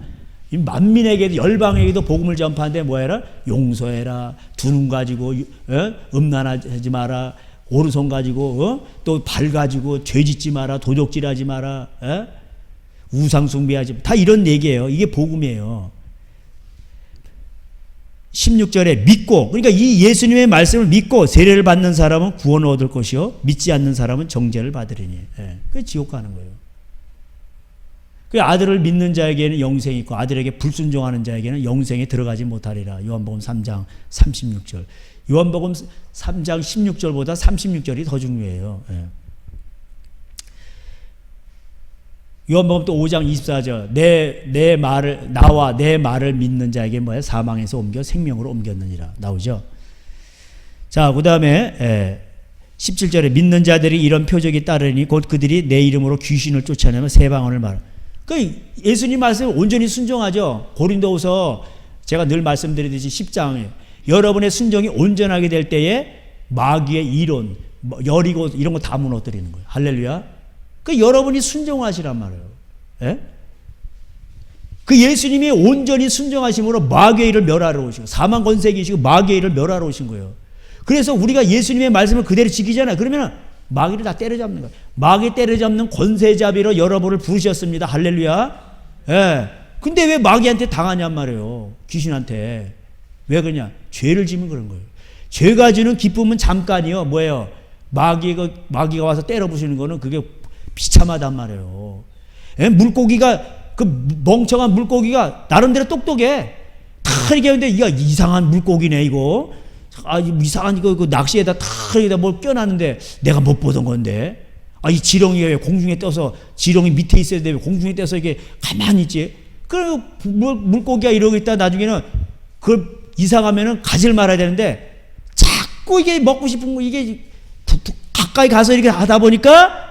이 만민에게도 열방에게도 복음을 전파하는데 뭐해라? 용서해라. 두 눈 가지고 음란하지 마라. 오른손 가지고 또 발 가지고 죄짓지 마라. 도적질하지 마라. 우상 숭배하지 마라. 다 이런 얘기예요. 이게 복음이에요. 16절에 믿고, 그러니까 이 예수님의 말씀을 믿고 세례를 받는 사람은 구원을 얻을 것이요 믿지 않는 사람은 정죄를 받으리니. 그 지옥 가는 거예요. 그 아들을 믿는 자에게는 영생이 있고 아들에게 불순종하는 자에게는 영생에 들어가지 못하리라. 요한복음 3장 36절. 요한복음 3장 16절보다 36절이 더 중요해요. 요한복음 또 5장 24절. 내 말을 나와 내 말을 믿는 자에게 뭐야? 사망에서 옮겨 생명으로 옮겼느니라. 나오죠. 자, 그다음에 17절에 믿는 자들이 이런 표적이 따르니 곧 그들이 내 이름으로 귀신을 쫓아내면 새 방언을 말하. 그 예수님 말씀에 온전히 순종하죠. 고린도후서 제가 늘 말씀드리듯이 10장에 여러분의 순종이 온전하게 될 때에 마귀의 이론, 여리고 이런 거 다 무너뜨리는 거예요. 할렐루야. 그 여러분이 순종하시란 말이에요. 예? 그 예수님이 온전히 순종하심으로 마귀의 일을 멸하러 오시고 사망 권세기 이시고 마귀의 일을 멸하러 오신 거예요. 그래서 우리가 예수님의 말씀을 그대로 지키잖아요. 그러면 마귀를 다 때려잡는 거예요. 마귀 때려잡는 권세자비로 여러분을 부르셨습니다. 할렐루야. 예. 근데 왜 마귀한테 당하냔 말이에요. 귀신한테. 왜 그러냐? 죄를 지면 그런 거예요. 죄가 주는 기쁨은 잠깐이요. 뭐예요? 마귀가 와서 때려 부시는 거는 그게 비참하단 말이에요. 예? 물고기가 그 멍청한 물고기가 나름대로 똑똑해. 다 이게 근데 이거 이상한 물고기네 이거. 이상한 이거 낚시에다 다 여기다 뭘 껴놨는데 내가 못 보던 건데. 이 지렁이가 왜 공중에 떠서 지렁이 밑에 있어야 돼. 왜 공중에 떠서 이게 가만히 있지? 그 물고기가 이러고 있다 나중에는 그걸 이상하면은 가지를 말아야 되는데 자꾸 이게 먹고 싶은 거 이게 가까이 가서 이렇게 하다 보니까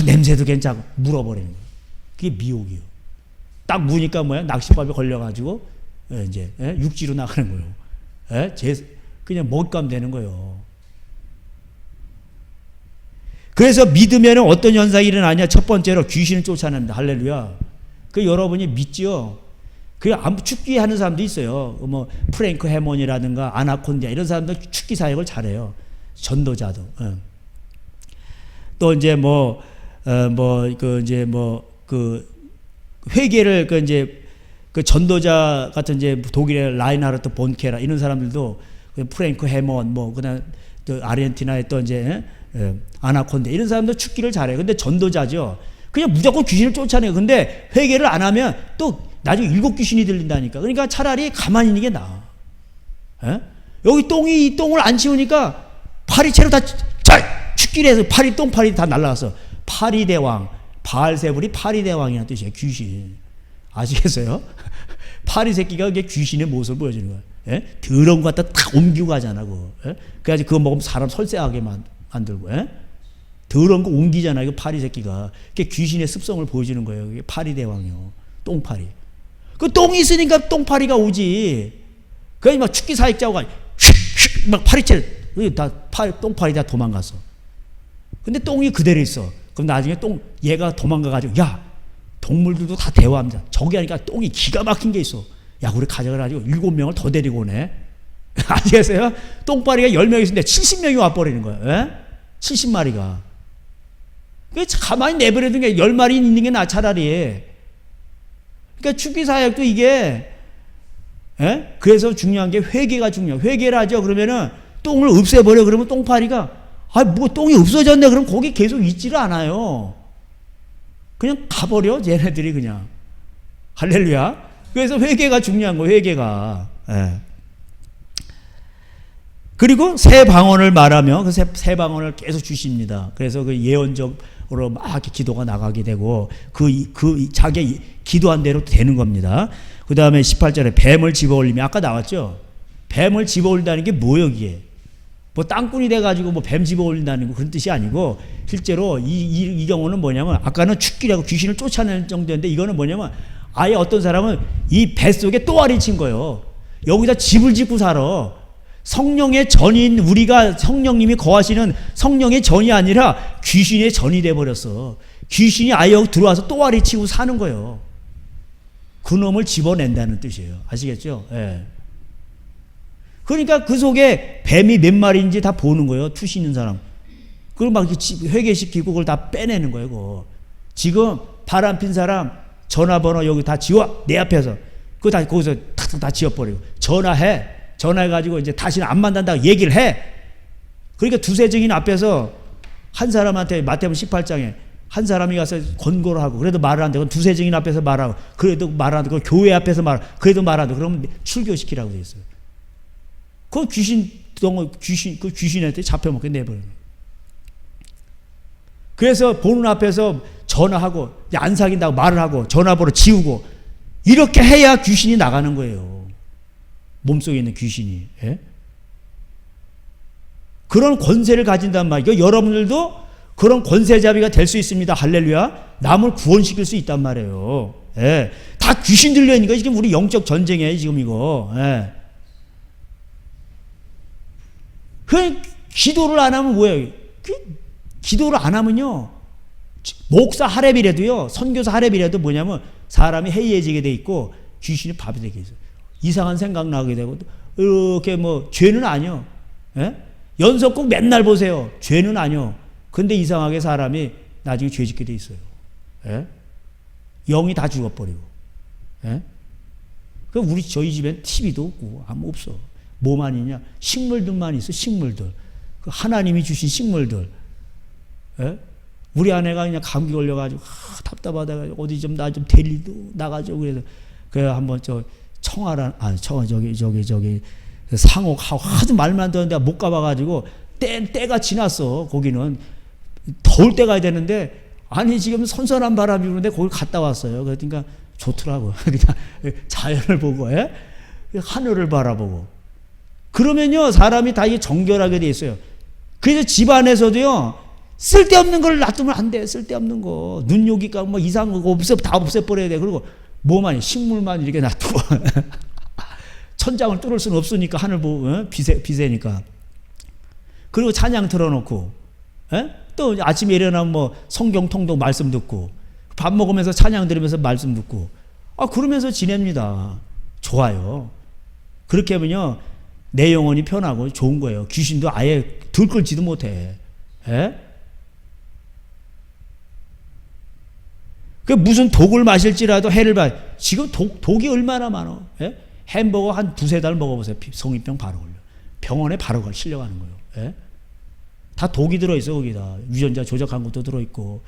냄새도 괜찮고 물어버리는 거예요. 그게 미혹이에요. 딱 무니까 뭐야? 낚시밥에 걸려가지고 이제 육지로 나가는 거예요. 그냥 먹잇감 되는 거예요. 그래서 믿으면 어떤 현상이 일어나냐? 첫 번째로 귀신을 쫓아낸다. 할렐루야. 그 여러분이 믿지요? 그 축기 하는 사람도 있어요. 뭐 프랭크 해몬이라든가 아나콘디아 이런 사람들 축기 사역을 잘해요. 전도자도. 또 이제 회계를 그 전도자 같은 이제 독일의 라인하르트 본케라 이런 사람들도 프랭크 해몬 그다음 또 아르헨티나의 또 이제 아나콘데 이런 사람도 축기를 잘해요. 근데 전도자죠. 그냥 무조건 귀신을 쫓아내요. 근데 회개를 안 하면 또 나중에 7 귀신이 들린다니까. 그러니까 차라리 가만히 있는 게 나아. 여기 이 똥을 안 치우니까 파리채로 다 축기를 해서 똥파리 다 날라갔어. 파리대왕, 바알세불이 파리대왕이라는 뜻이에요. 귀신. 아시겠어요? 파리 새끼가 그게 귀신의 모습을 보여주는 거야. 더러운 거 갖다 탁 옮기고 가잖아. 그래가지고 그거 먹으면 사람 설사하게 만들고. 더러운 거 옮기잖아. 이거 파리 새끼가. 그게 귀신의 습성을 보여주는 거예요. 그게 파리대왕이요. 똥파리. 그 똥이 있으니까 똥파리가 오지. 그래서 막 축기 사역자고 막 파리채를 똥파리 다 도망갔어. 근데 똥이 그대로 있어. 그럼 나중에 얘가 도망가가지고, 야, 동물들도 다 대화합니다. 저기 하니까 똥이 기가 막힌 게 있어. 야, 우리 가져가가지고 7명을 더 데리고 오네. 아시겠어요? 똥파리가 10명이 있는데 70명이 와버리는 거예요. 예? 70마리가. 가만히 내버려둔 게 10마리 있는 게 나 차라리. 그러니까 축기사역도 이게, 예? 그래서 중요한 게 회개가 중요해요. 회개를 하죠. 그러면은 똥을 없애버려. 그러면 똥파리가, 뭐 똥이 없어졌네. 그럼 거기 계속 있지를 않아요. 그냥 가버려. 얘네들이 그냥. 할렐루야. 그래서 회개가 중요한 거예요. 회개가. 예. 그리고 새 방언을 말하며 그 새 방언을 계속 주십니다. 그래서 그 예언적으로 막 이렇게 기도가 나가게 되고 그 자기 기도한 대로 되는 겁니다. 그 다음에 18절에 뱀을 집어올리며 아까 나왔죠. 뱀을 집어올린다는 게 뭐예요, 이게? 뭐 땅꾼이 돼가지고 뭐 뱀 집어올린다는 거 그런 뜻이 아니고 실제로 이 경우는 뭐냐면 아까는 축기라고 귀신을 쫓아내는 정도인데 이거는 뭐냐면 아예 어떤 사람은 이 뱃속에 또아리 친 거예요. 여기다 집을 짓고 살아. 성령의 전인 우리가 성령님이 거하시는 성령의 전이 아니라 귀신의 전이 돼버렸어. 귀신이 아예 여기 들어와서 또아리 치고 사는 거예요. 그 놈을 집어낸다는 뜻이에요. 아시겠죠? 예. 그러니까 그 속에 뱀이 몇 마리인지 다 보는 거예요. 투시 있는 사람. 그걸 막 회개시키고 그걸 다 빼내는 거예요. 그거. 지금 바람 핀 사람 전화번호 여기 다 지워. 내 앞에서. 그거 다 거기서 다 지워버리고. 전화해가지고 이제 다시는 안 만난다고 얘기를 해. 그러니까 두세 증인 앞에서 한 사람한테 마태복음 18장에 한 사람이 가서 권고를 하고 그래도 말을 안 돼. 그럼 두세 증인 앞에서 말하고 그래도 말 안 돼. 교회 앞에서 그래도 말 안 돼. 그러면 출교시키라고 돼 있어요. 그 그 귀신한테 잡혀먹게 내버려요. 그래서 보는 앞에서 전화하고 안 사귄다고 말을 하고 전화번호 지우고 이렇게 해야 귀신이 나가는 거예요. 몸속에 있는 귀신이. 예? 그런 권세를 가진단 말이에요. 여러분들도 그런 권세자비가 될 수 있습니다. 할렐루야. 남을 구원시킬 수 있단 말이에요. 예. 다 귀신 들려 있는 거 지금 우리 영적 전쟁이에요. 지금 이거. 예. 그 기도를 안 하면 뭐예요? 기도를 안 하면요. 목사 하랩이라도요. 선교사 하랩이라도 뭐냐면 사람이 해이해지게 돼 있고 귀신이 밥이 되게 있어요. 이상한 생각 나게 되고 이렇게 뭐 죄는 아니요. 예? 연속곡 맨날 보세요. 죄는 아니요. 근데 이상하게 사람이 나중에 죄 짓게 돼 있어요. 예? 영이 다 죽어버리고. 예? 그 저희 집엔 TV도 없고 아무 없어. 뭐만 있냐? 식물들만 있어. 식물들. 그 하나님이 주신 식물들. 예? 우리 아내가 그냥 감기 걸려가지고 답답하다가 어디 좀 나 좀 데리도 나가죠. 그래서 그 한번 상옥 하도 말만 듣는데 못 가봐가지고 때가 지났어. 거기는 더울 때 가야 되는데 아니 지금 선선한 바람이 부는데 거기 갔다 왔어요. 그러니까 좋더라고. 그냥 자연을 보고 하늘을 바라보고 그러면요 사람이 다 이게 정결하게 돼 있어요. 그래서 집안에서도요 쓸데없는 걸 놔두면 안 돼. 쓸데없는 거 눈요기가 뭐 이상한 거 다 없애버려야 돼. 그리고 뭐만 식물만 이렇게 놔두고 천장을 뚫을 수는 없으니까 하늘 보고 비세니까. 그리고 찬양 틀어놓고 또 아침에 일어나면 뭐 성경 통독 말씀 듣고 밥 먹으면서 찬양 들으면서 말씀 듣고 그러면서 지냅니다. 좋아요. 그렇게 하면요 내 영혼이 편하고 좋은 거예요. 귀신도 아예 들끓지도 못해. 그 무슨 독을 마실지라도 해를 봐. 지금 독이 얼마나 많아. 햄버거 한 두세 달 먹어보세요. 성인병 바로 걸려. 병원에 바로 실려가는 거예요. 다 독이 들어있어. 거기다 유전자 조작한 것도 들어있고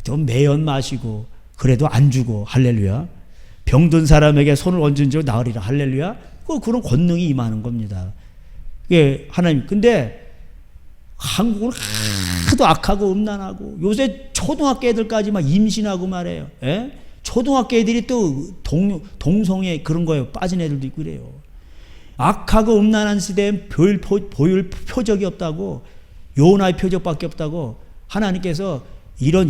좀 매연 마시고 그래도 안 주고. 할렐루야. 병든 사람에게 손을 얹은 줄 나으리라. 할렐루야. 그런 권능이 임하는 겁니다. 그게 하나님. 근데 한국은 하도 악하고 음란하고 요새 초등학교 애들까지 막 임신하고 말해요. 초등학교 애들이 또 동성애 그런 거에 빠진 애들도 있고 그래요. 악하고 음란한 시대엔 보일 표적이 없다고. 요나의 표적밖에 없다고. 하나님께서 이런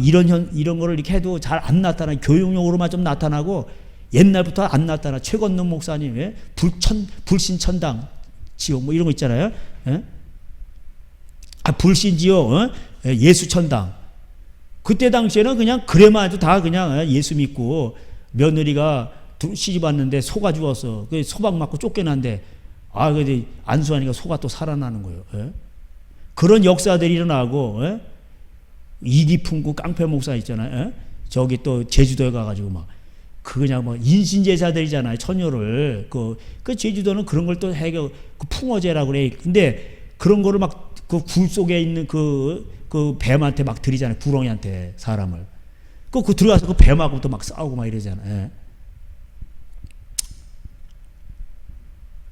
거를 이렇게 해도 잘 안 나타나. 교육용으로만 좀 나타나고 옛날부터 안 나타나. 최건능 목사님 불신천당 지옥 뭐 이런 거 있잖아요. 불신지옥 예수천당. 그때 당시에는 그냥 그래만 해도 다 그냥 예수 믿고 며느리가 시집 왔는데 소가 죽었어. 그 소박 맞고 쫓겨난데 근데 안수하니까 소가 또 살아나는 거예요. 예? 그런 역사들이 일어나고, 예? 이기풍구 깡패 목사 있잖아요. 예? 저기 또 제주도에 가가지고 막, 그냥 뭐 인신제사들이잖아요. 처녀를. 그 제주도는 그런 걸 또 해가, 그 풍어제라고 그래. 근데 그런 거를 막 그 굴 속에 있는 그 뱀한테 막 들이잖아요. 구렁이한테 사람을. 그 들어가서 그 뱀하고 또 막 싸우고 막 이러잖아요. 예?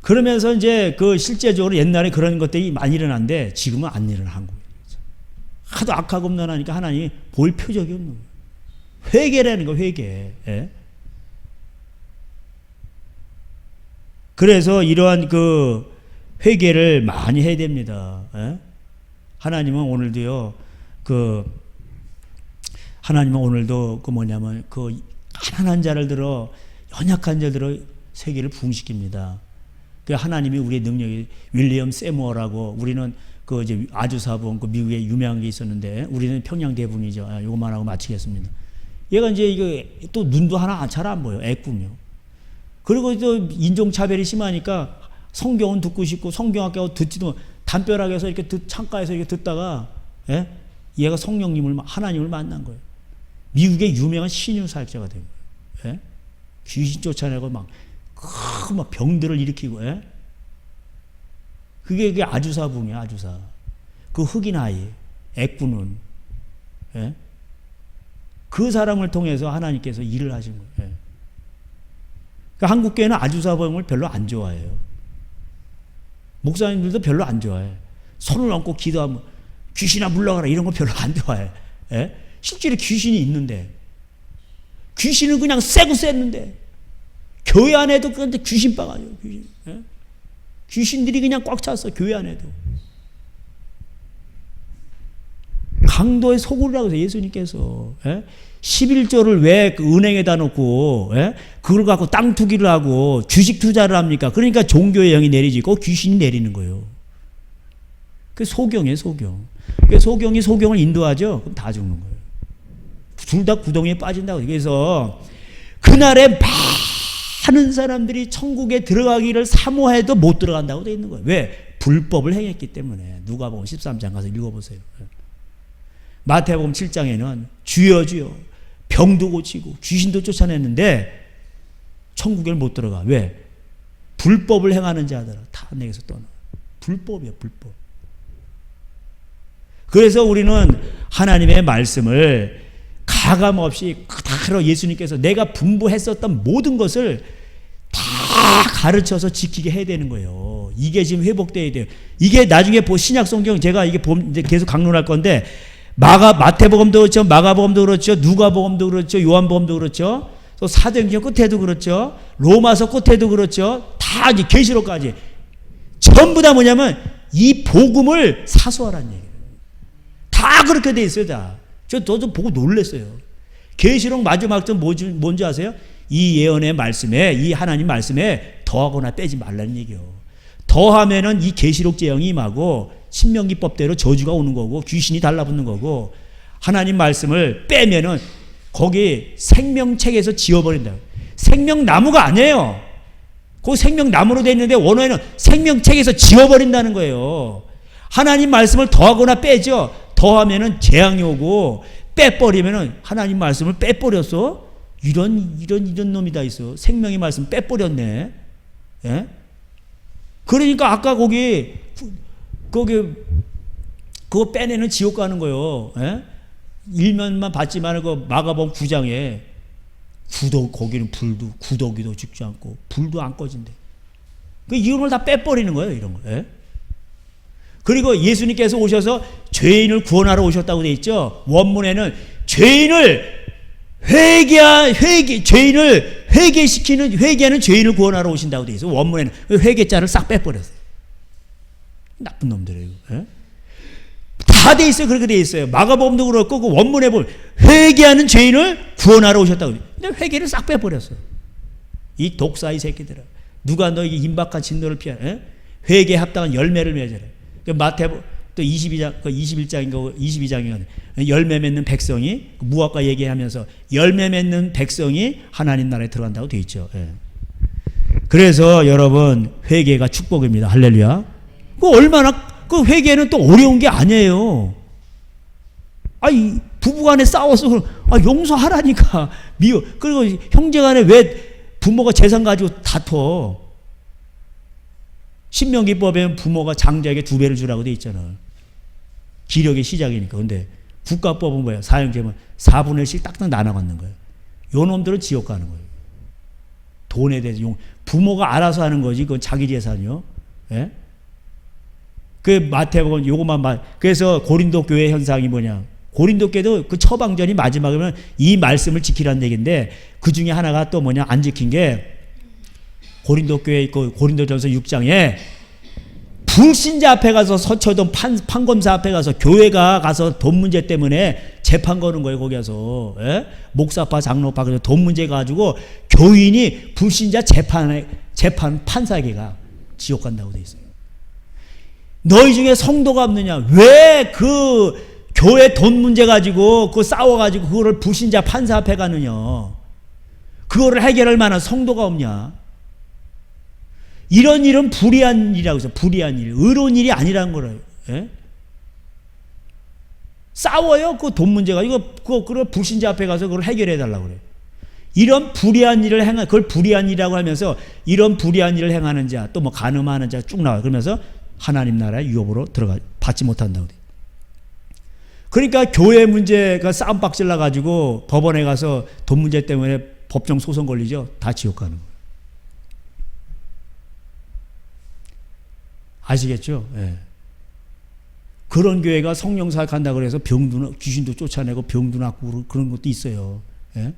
그러면서 이제 그 실제적으로 옛날에 그런 것들이 많이 일어났는데 지금은 안 일어난 거예요. 하도 악하고 음란하니까 하나님이 볼 표적이 없는 거예요. 회개라는 거, 회개. 예? 그래서 이러한 그 회개를 많이 해야 됩니다. 예? 하나님은 오늘도요, 하나님은 오늘도 뭐냐면 가난한 자를 들어, 연약한 자를 들어 세계를 부흥시킵니다. 그 하나님이 우리의 능력이, 윌리엄 세무어라고, 우리는 이제 아주사부원 미국에 유명한 게 있었는데 우리는 평양 대분이죠. 요것만 하고 마치겠습니다. 얘가 이제 이거 또 눈도 하나 잘 안 보여. 애꾸며. 그리고 또 인종차별이 심하니까 성경은 듣고 싶고 성경학교 듣지도 담벼락에서 이렇게 창가에서 이렇게 듣다가, 예? 얘가 성령님을, 하나님을 만난 거예요. 미국의 유명한 신유 사역자가 된 거예요. 예? 귀신 쫓아내고 막 병들을 일으키고, 예? 그게 아주사붕이야, 아주사. 그 흑인 아이, 애꾸는, 예? 그 사람을 통해서 하나님께서 일을 하신 거예요. 예? 그러니까 한국교회는 아주사붕을 별로 안 좋아해요. 목사님들도 별로 안 좋아해. 손을 얹고 기도하면 귀신아 물러가라 이런 거 별로 안 좋아해. 예? 실제로 귀신이 있는데, 귀신은 그냥 세고 셌는데, 교회 안에도 그런데 귀신 빠가지고 귀신. 예? 귀신들이 그냥 꽉 찼어, 교회 안에도. 강도의 소굴이라고 해서 예수님께서, 예? 11조를 왜 은행에다 놓고, 예? 그걸 갖고 땅 투기를 하고 주식 투자를 합니까? 그러니까 종교의 영이 내리지, 그 귀신이 내리는 거예요. 그 소경이에요, 소경. 소경이 소경을 인도하죠? 그럼 다 죽는 거예요. 둘 다 구덩이에 빠진다고. 그래서 그날에 많은 사람들이 천국에 들어가기를 사모해도 못 들어간다고 되어 있는 거예요. 왜? 불법을 행했기 때문에. 누가복음 13장 가서 읽어보세요. 마태복음 7장에는 주여 주여 병도 고치고 귀신도 쫓아냈는데 천국에 못 들어가. 왜? 불법을 행하는 자들은 다 내게서 떠나. 불법이야, 불법. 그래서 우리는 하나님의 말씀을 가감없이 그대로 예수님께서 내가 분부했었던 모든 것을 다 가르쳐서 지키게 해야 되는 거예요. 이게 지금 회복돼야 돼요. 이게 나중에 신약 성경 제가 이게 이제 계속 강론할 건데, 마태복음도 그렇죠, 마가복음도 그렇죠, 누가복음도 그렇죠, 요한복음도 그렇죠, 또 사도행전 끝에도 그렇죠, 로마서 끝에도 그렇죠, 다 이제 계시록까지 전부 다 뭐냐면 이 복음을 사수하라는 얘기예요. 다 그렇게 돼 있어요, 다. 저도 보고 놀랐어요. 계시록 마지막쯤 뭔지 아세요? 이 예언의 말씀에, 이 하나님 말씀에 더하거나 빼지 말라는 얘기요. 더하면은 이 계시록 재앙이 임하고 신명기법대로 저주가 오는 거고 귀신이 달라붙는 거고, 하나님 말씀을 빼면은 거기 생명책에서 지워버린다. 생명나무가 아니에요. 그 생명나무로 돼 있는데 원어에는 생명책에서 지워버린다는 거예요. 하나님 말씀을 더하거나 빼죠. 더하면은 재앙이 오고, 빼버리면은 하나님 말씀을 빼버렸어. 이런 놈이 다 있어. 생명의 말씀 빼버렸네. 예? 그러니까 아까 거기 그거 빼내는 지옥 가는 거예요. 예? 일면만 받지만 그 마가복음 9장에 거기는 불도 구더기도 죽지 않고 불도 안 꺼진대. 그 이런 걸 다 빼버리는 거예요, 이런 거. 예? 그리고 예수님께서 오셔서 죄인을 구원하러 오셨다고 돼 있죠. 원문에는 죄인을 회개하는 죄인을 구원하러 오신다고 돼 있어. 원문에는 회개자를 싹 빼버렸어요. 나쁜 놈들이에요. 예? 다 돼 있어요. 그렇게 돼 있어요. 마가복음도 그렇고 그 원문에 보면 회개하는 죄인을 구원하러 오셨다고. 근데 회개를 싹 빼버렸어요. 이 독사의 새끼들아, 누가 너에게 임박한 진노를 피하냐? 예? 회개에 합당한 열매를 맺으라. 마태복음 또 22장인가 열매 맺는 백성이, 무화과 얘기하면서 열매 맺는 백성이 하나님 나라에 들어간다고 돼 있죠. 예. 그래서 여러분 회개가 축복입니다. 할렐루야. 그 얼마나 그 회개는 또 어려운 게 아니에요. 아이 부부간에 싸워서 용서하라니까 미워. 그리고 형제간에 왜 부모가 재산 가지고 다퉈? 신명기법에는 부모가 장자에게 2배를 주라고 돼 있잖아. 기력의 시작이니까. 근데 국가법은 뭐야? 사형제면 4분의 1씩 딱딱 나눠 갖는 거예요. 요 놈들은 지옥 가는 거예요. 돈에 대해서 부모가 알아서 하는 거지. 그건 자기 재산이요. 예? 그 마태복음 요것만 그래서 고린도 교회 현상이 뭐냐? 고린도 교회도 그 처방전이 마지막이면 이 말씀을 지키라는 얘기인데 그 중에 하나가 또 뭐냐? 안 지킨 게 고린도 교회 있고 고린도전서 6장에 불신자 앞에 가서 서초동 판검사 앞에 가서 교회가 가서 돈 문제 때문에 재판 거는 거예요. 거기 가서 목사파 장로파 그래서 돈 문제 가지고 교인이 불신자 재판 판사에게가 지옥 간다고 돼 있어요. 너희 중에 성도가 없느냐? 왜 그 교회 돈 문제 가지고 그 싸워 가지고 그거를 불신자 판사 앞에 가느냐? 그거를 해결할 만한 성도가 없냐? 이런 일은 불의한 일이라고 해서 불의한 일, 의로운 일이 아니라는 거예요. 예? 싸워요. 그 돈 문제가 그걸 불신자 앞에 가서 그걸 해결해 달라고 그래요. 이런 불의한 일을 그걸 불의한 일이라고 하면서 이런 불의한 일을 행하는 자, 또 뭐 간음하는 자 쭉 나와요. 그러면서 하나님 나라의 유업으로 받지 못한다고 돼요. 그러니까 교회 문제가 싸움박질 나가지고 법원에 가서 돈 문제 때문에 법정 소송 걸리죠. 다 지옥 가는 거예요. 아시겠죠? 예. 그런 교회가 성령 사역한다고 해서 귀신도 쫓아내고 병도 낫고 그런 것도 있어요. 예?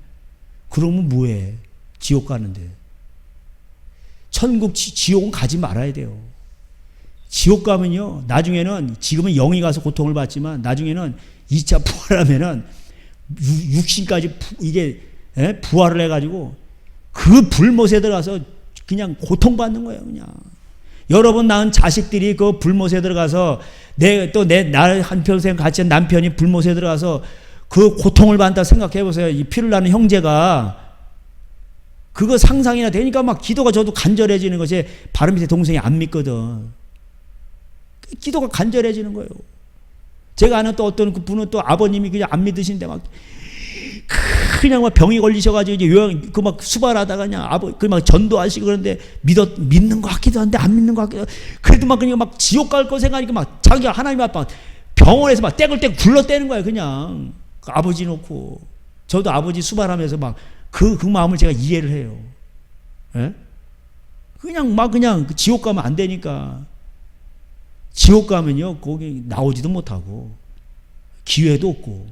그러면 뭐해? 지옥 가는데. 천국, 지옥은 가지 말아야 돼요. 지옥 가면요, 나중에는 지금은 영이 가서 고통을 받지만 나중에는 2차 부활하면은 육신까지 부활을 해가지고 그 불못에 들어가서 그냥 고통받는 거예요, 그냥. 여러분 낳은 자식들이 그 불못에 들어가서 날 한평생 같이 한 남편이 불못에 들어가서 그 고통을 받는다 생각해 보세요. 이 피를 나는 형제가 그거 상상이나 되니까 막 기도가 저도 간절해지는 것이 바로 밑에 동생이 안 믿거든. 기도가 간절해지는 거예요. 제가 아는 또 어떤 그 분은 또 아버님이 그냥 안 믿으신데 그냥 막 병이 걸리셔가지고 요양 그 막 수발하다가 그냥 그 막 전도하시고 그런데 믿는 것 같기도 한데 안 믿는 것 같기도 그래도 막 그냥 막 지옥 갈 거 생각하니까 막 자기가 하나님 아빠 병원에서 막 떼굴떼굴 굴러대는 거예요. 그냥 그 아버지 놓고 저도 아버지 수발하면서 막 그 마음을 제가 이해를 해요. 예? 그냥 지옥 가면 안 되니까. 지옥 가면요 거기 나오지도 못하고 기회도 없고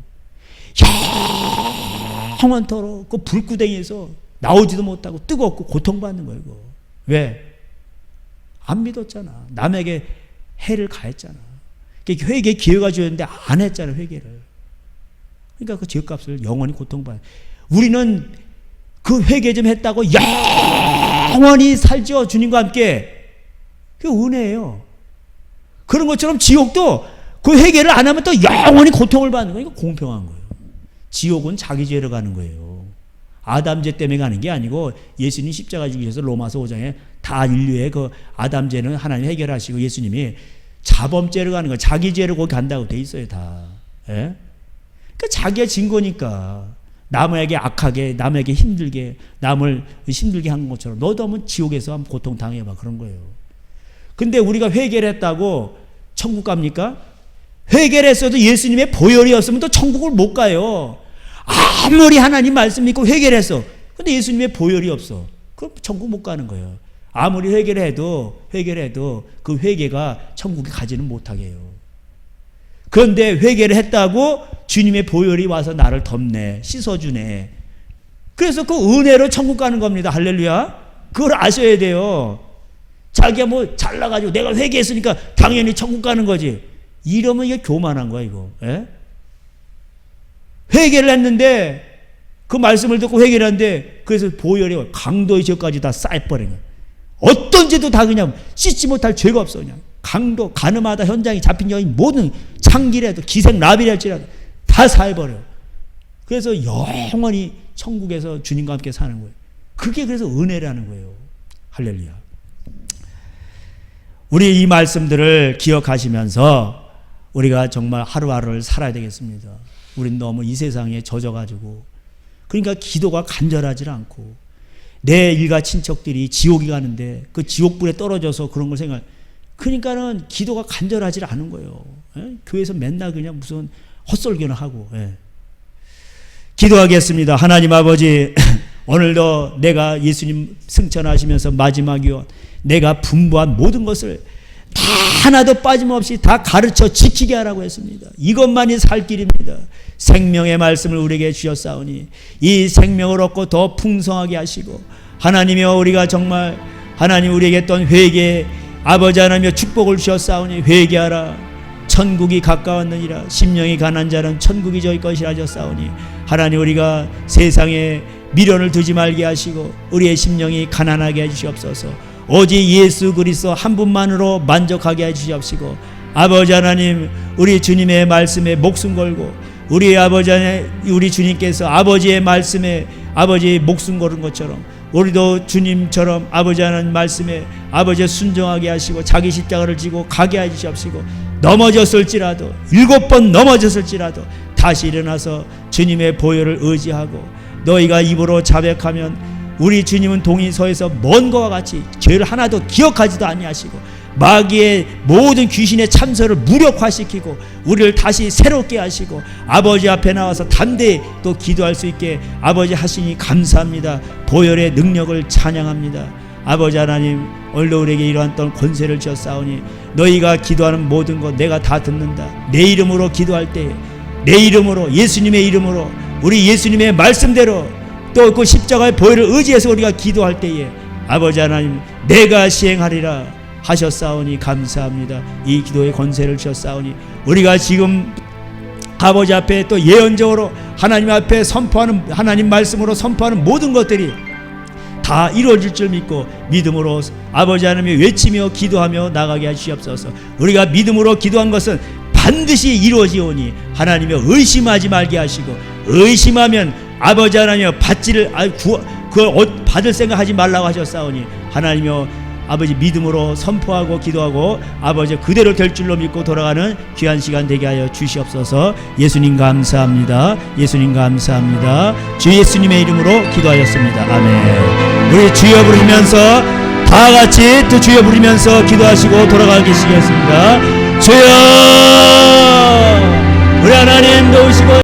영원토록 그 불구덩이에서 나오지도 못하고 뜨겁고 고통받는 거예요. 그거. 왜? 안 믿었잖아. 남에게 해를 가했잖아. 회개 기회가 주었는데 안 했잖아. 회개를. 그러니까 그 죄값을 영원히 고통받아. 우리는 그 회개 좀 했다고 영원히 살죠. 주님과 함께. 그게 은혜예요. 그런 것처럼 지옥도 그 회개를 안 하면 또 영원히 고통을 받는 거예요. 이거 공평한 거예요. 지옥은 자기 죄로 가는 거예요. 아담 죄 때문에 가는 게 아니고 예수님 십자가 죽으셔서 로마서 5장에 다 인류의 그 아담 죄는 하나님 해결하시고 예수님이 자범죄로 가는 거예요. 자기 죄로 거기 간다고 돼 있어요. 다. 예? 그러니까 자기가 진 거니까 남에게 악하게 남에게 힘들게 남을 힘들게 한 것처럼 너도 한번 지옥에서 한번 고통 당해봐. 그런 거예요. 근데 우리가 회개를 했다고 천국 갑니까? 회개를 했어도 예수님의 보혈이었으면 또 천국을 못 가요. 아무리 하나님 말씀 믿고 회개를 했어. 근데 예수님의 보혈이 없어. 그럼 천국 못 가는 거예요. 아무리 회개를 해도 그 회개가 천국에 가지는 못하게 해요. 그런데 회개를 했다고 주님의 보혈이 와서 나를 덮네. 씻어주네. 그래서 그 은혜로 천국 가는 겁니다. 할렐루야. 그걸 아셔야 돼요. 자기가 뭐 잘나가지고 내가 회개했으니까 당연히 천국 가는 거지. 이러면 이게 교만한 거야, 이거. 예? 회개를 했는데, 그 말씀을 듣고 회개를 했는데, 그래서 보혈이 강도의 죄까지 다 쌓여버린 거야. 어떤 죄도 다 그냥 씻지 못할 죄가 없어, 그냥. 강도, 가늠하다 현장에 잡힌 여인 모든 창기라도 기생라비랄지라도 다 쌓여버려. 그래서 영원히 천국에서 주님과 함께 사는 거예요. 그게 그래서 은혜라는 거예요. 할렐루야. 우리 이 말씀들을 기억하시면서 우리가 정말 하루하루를 살아야 되겠습니다. 우린 너무 이 세상에 젖어가지고, 그러니까 기도가 간절하지 않고, 내 일가 친척들이 지옥에 가는데 그 지옥불에 떨어져서 그런 걸 그러니까는 기도가 간절하지 않은 거예요. 예? 교회에서 맨날 그냥 무슨 헛설교나 하고. 예. 기도하겠습니다. 하나님 아버지, 오늘도 내가 예수님 승천하시면서 마지막 유언, 내가 분부한 모든 것을 다 하나도 빠짐없이 다 가르쳐 지키게 하라고 했습니다. 이것만이 살 길입니다. 생명의 말씀을 우리에게 주셨사오니 이 생명을 얻고 더 풍성하게 하시고, 하나님이여 우리가 정말 하나님 우리에게 했던 회개, 아버지 하나님이여 축복을 주셨사오니 회개하라. 천국이 가까웠느니라. 심령이 가난한 자는 천국이 저희 것이라 하셨사오니, 하나님 우리가 세상에 미련을 두지 말게 하시고 우리의 심령이 가난하게 해주시옵소서. 오직 예수 그리스도 한 분만으로 만족하게 해주시옵시고, 아버지 하나님 우리 주님의 말씀에 목숨 걸고, 우리 아버지 하나님 우리 주님께서 아버지의 말씀에 아버지 목숨 걸은 것처럼 우리도 주님처럼 아버지 하나님 말씀에 아버지 순종하게 하시고 자기 십자가를 지고 가게 해주시옵시고, 넘어졌을지라도 7번 넘어졌을지라도 다시 일어나서 주님의 보혈을 의지하고, 너희가 입으로 자백하면 우리 주님은 동이서에서 먼 것과 같이 죄를 하나도 기억하지도 아니하시고 마귀의 모든 귀신의 참소를 무력화시키고 우리를 다시 새롭게 하시고 아버지 앞에 나와서 담대히 또 기도할 수 있게 아버지 하시니 감사합니다. 보혈의 능력을 찬양합니다. 아버지 하나님 오늘도 우리에게 이러한 또 권세를 주셨사오니 너희가 기도하는 모든 것 내가 다 듣는다. 내 이름으로 기도할 때, 내 이름으로, 예수님의 이름으로, 우리 예수님의 말씀대로 또 그 십자가의 보혈을 의지해서 우리가 기도할 때에 아버지 하나님 내가 시행하리라 하셨사오니 감사합니다. 이 기도의 권세를 주셨사오니 우리가 지금 아버지 앞에 또 예언적으로 하나님 앞에 선포하는, 하나님 말씀으로 선포하는 모든 것들이 다 이루어질 줄 믿고 믿음으로 아버지 하나님이 외치며 기도하며 나가게 하시옵소서. 우리가 믿음으로 기도한 것은 반드시 이루어지오니 하나님이 의심하지 말게 하시고, 의심하면 아버지 하나님이여 받을 생각하지 말라고 하셨사오니 하나님이여 아버지 믿음으로 선포하고 기도하고 아버지 그대로 될 줄로 믿고 돌아가는 귀한 시간 되게 하여 주시옵소서. 예수님 감사합니다. 예수님 감사합니다. 주 예수님의 이름으로 기도하였습니다. 아멘. 우리 주여 부르면서 다 같이 또 주여 부르면서 기도하시고 돌아가시겠습니다. 주여, 우리 하나님 도우시고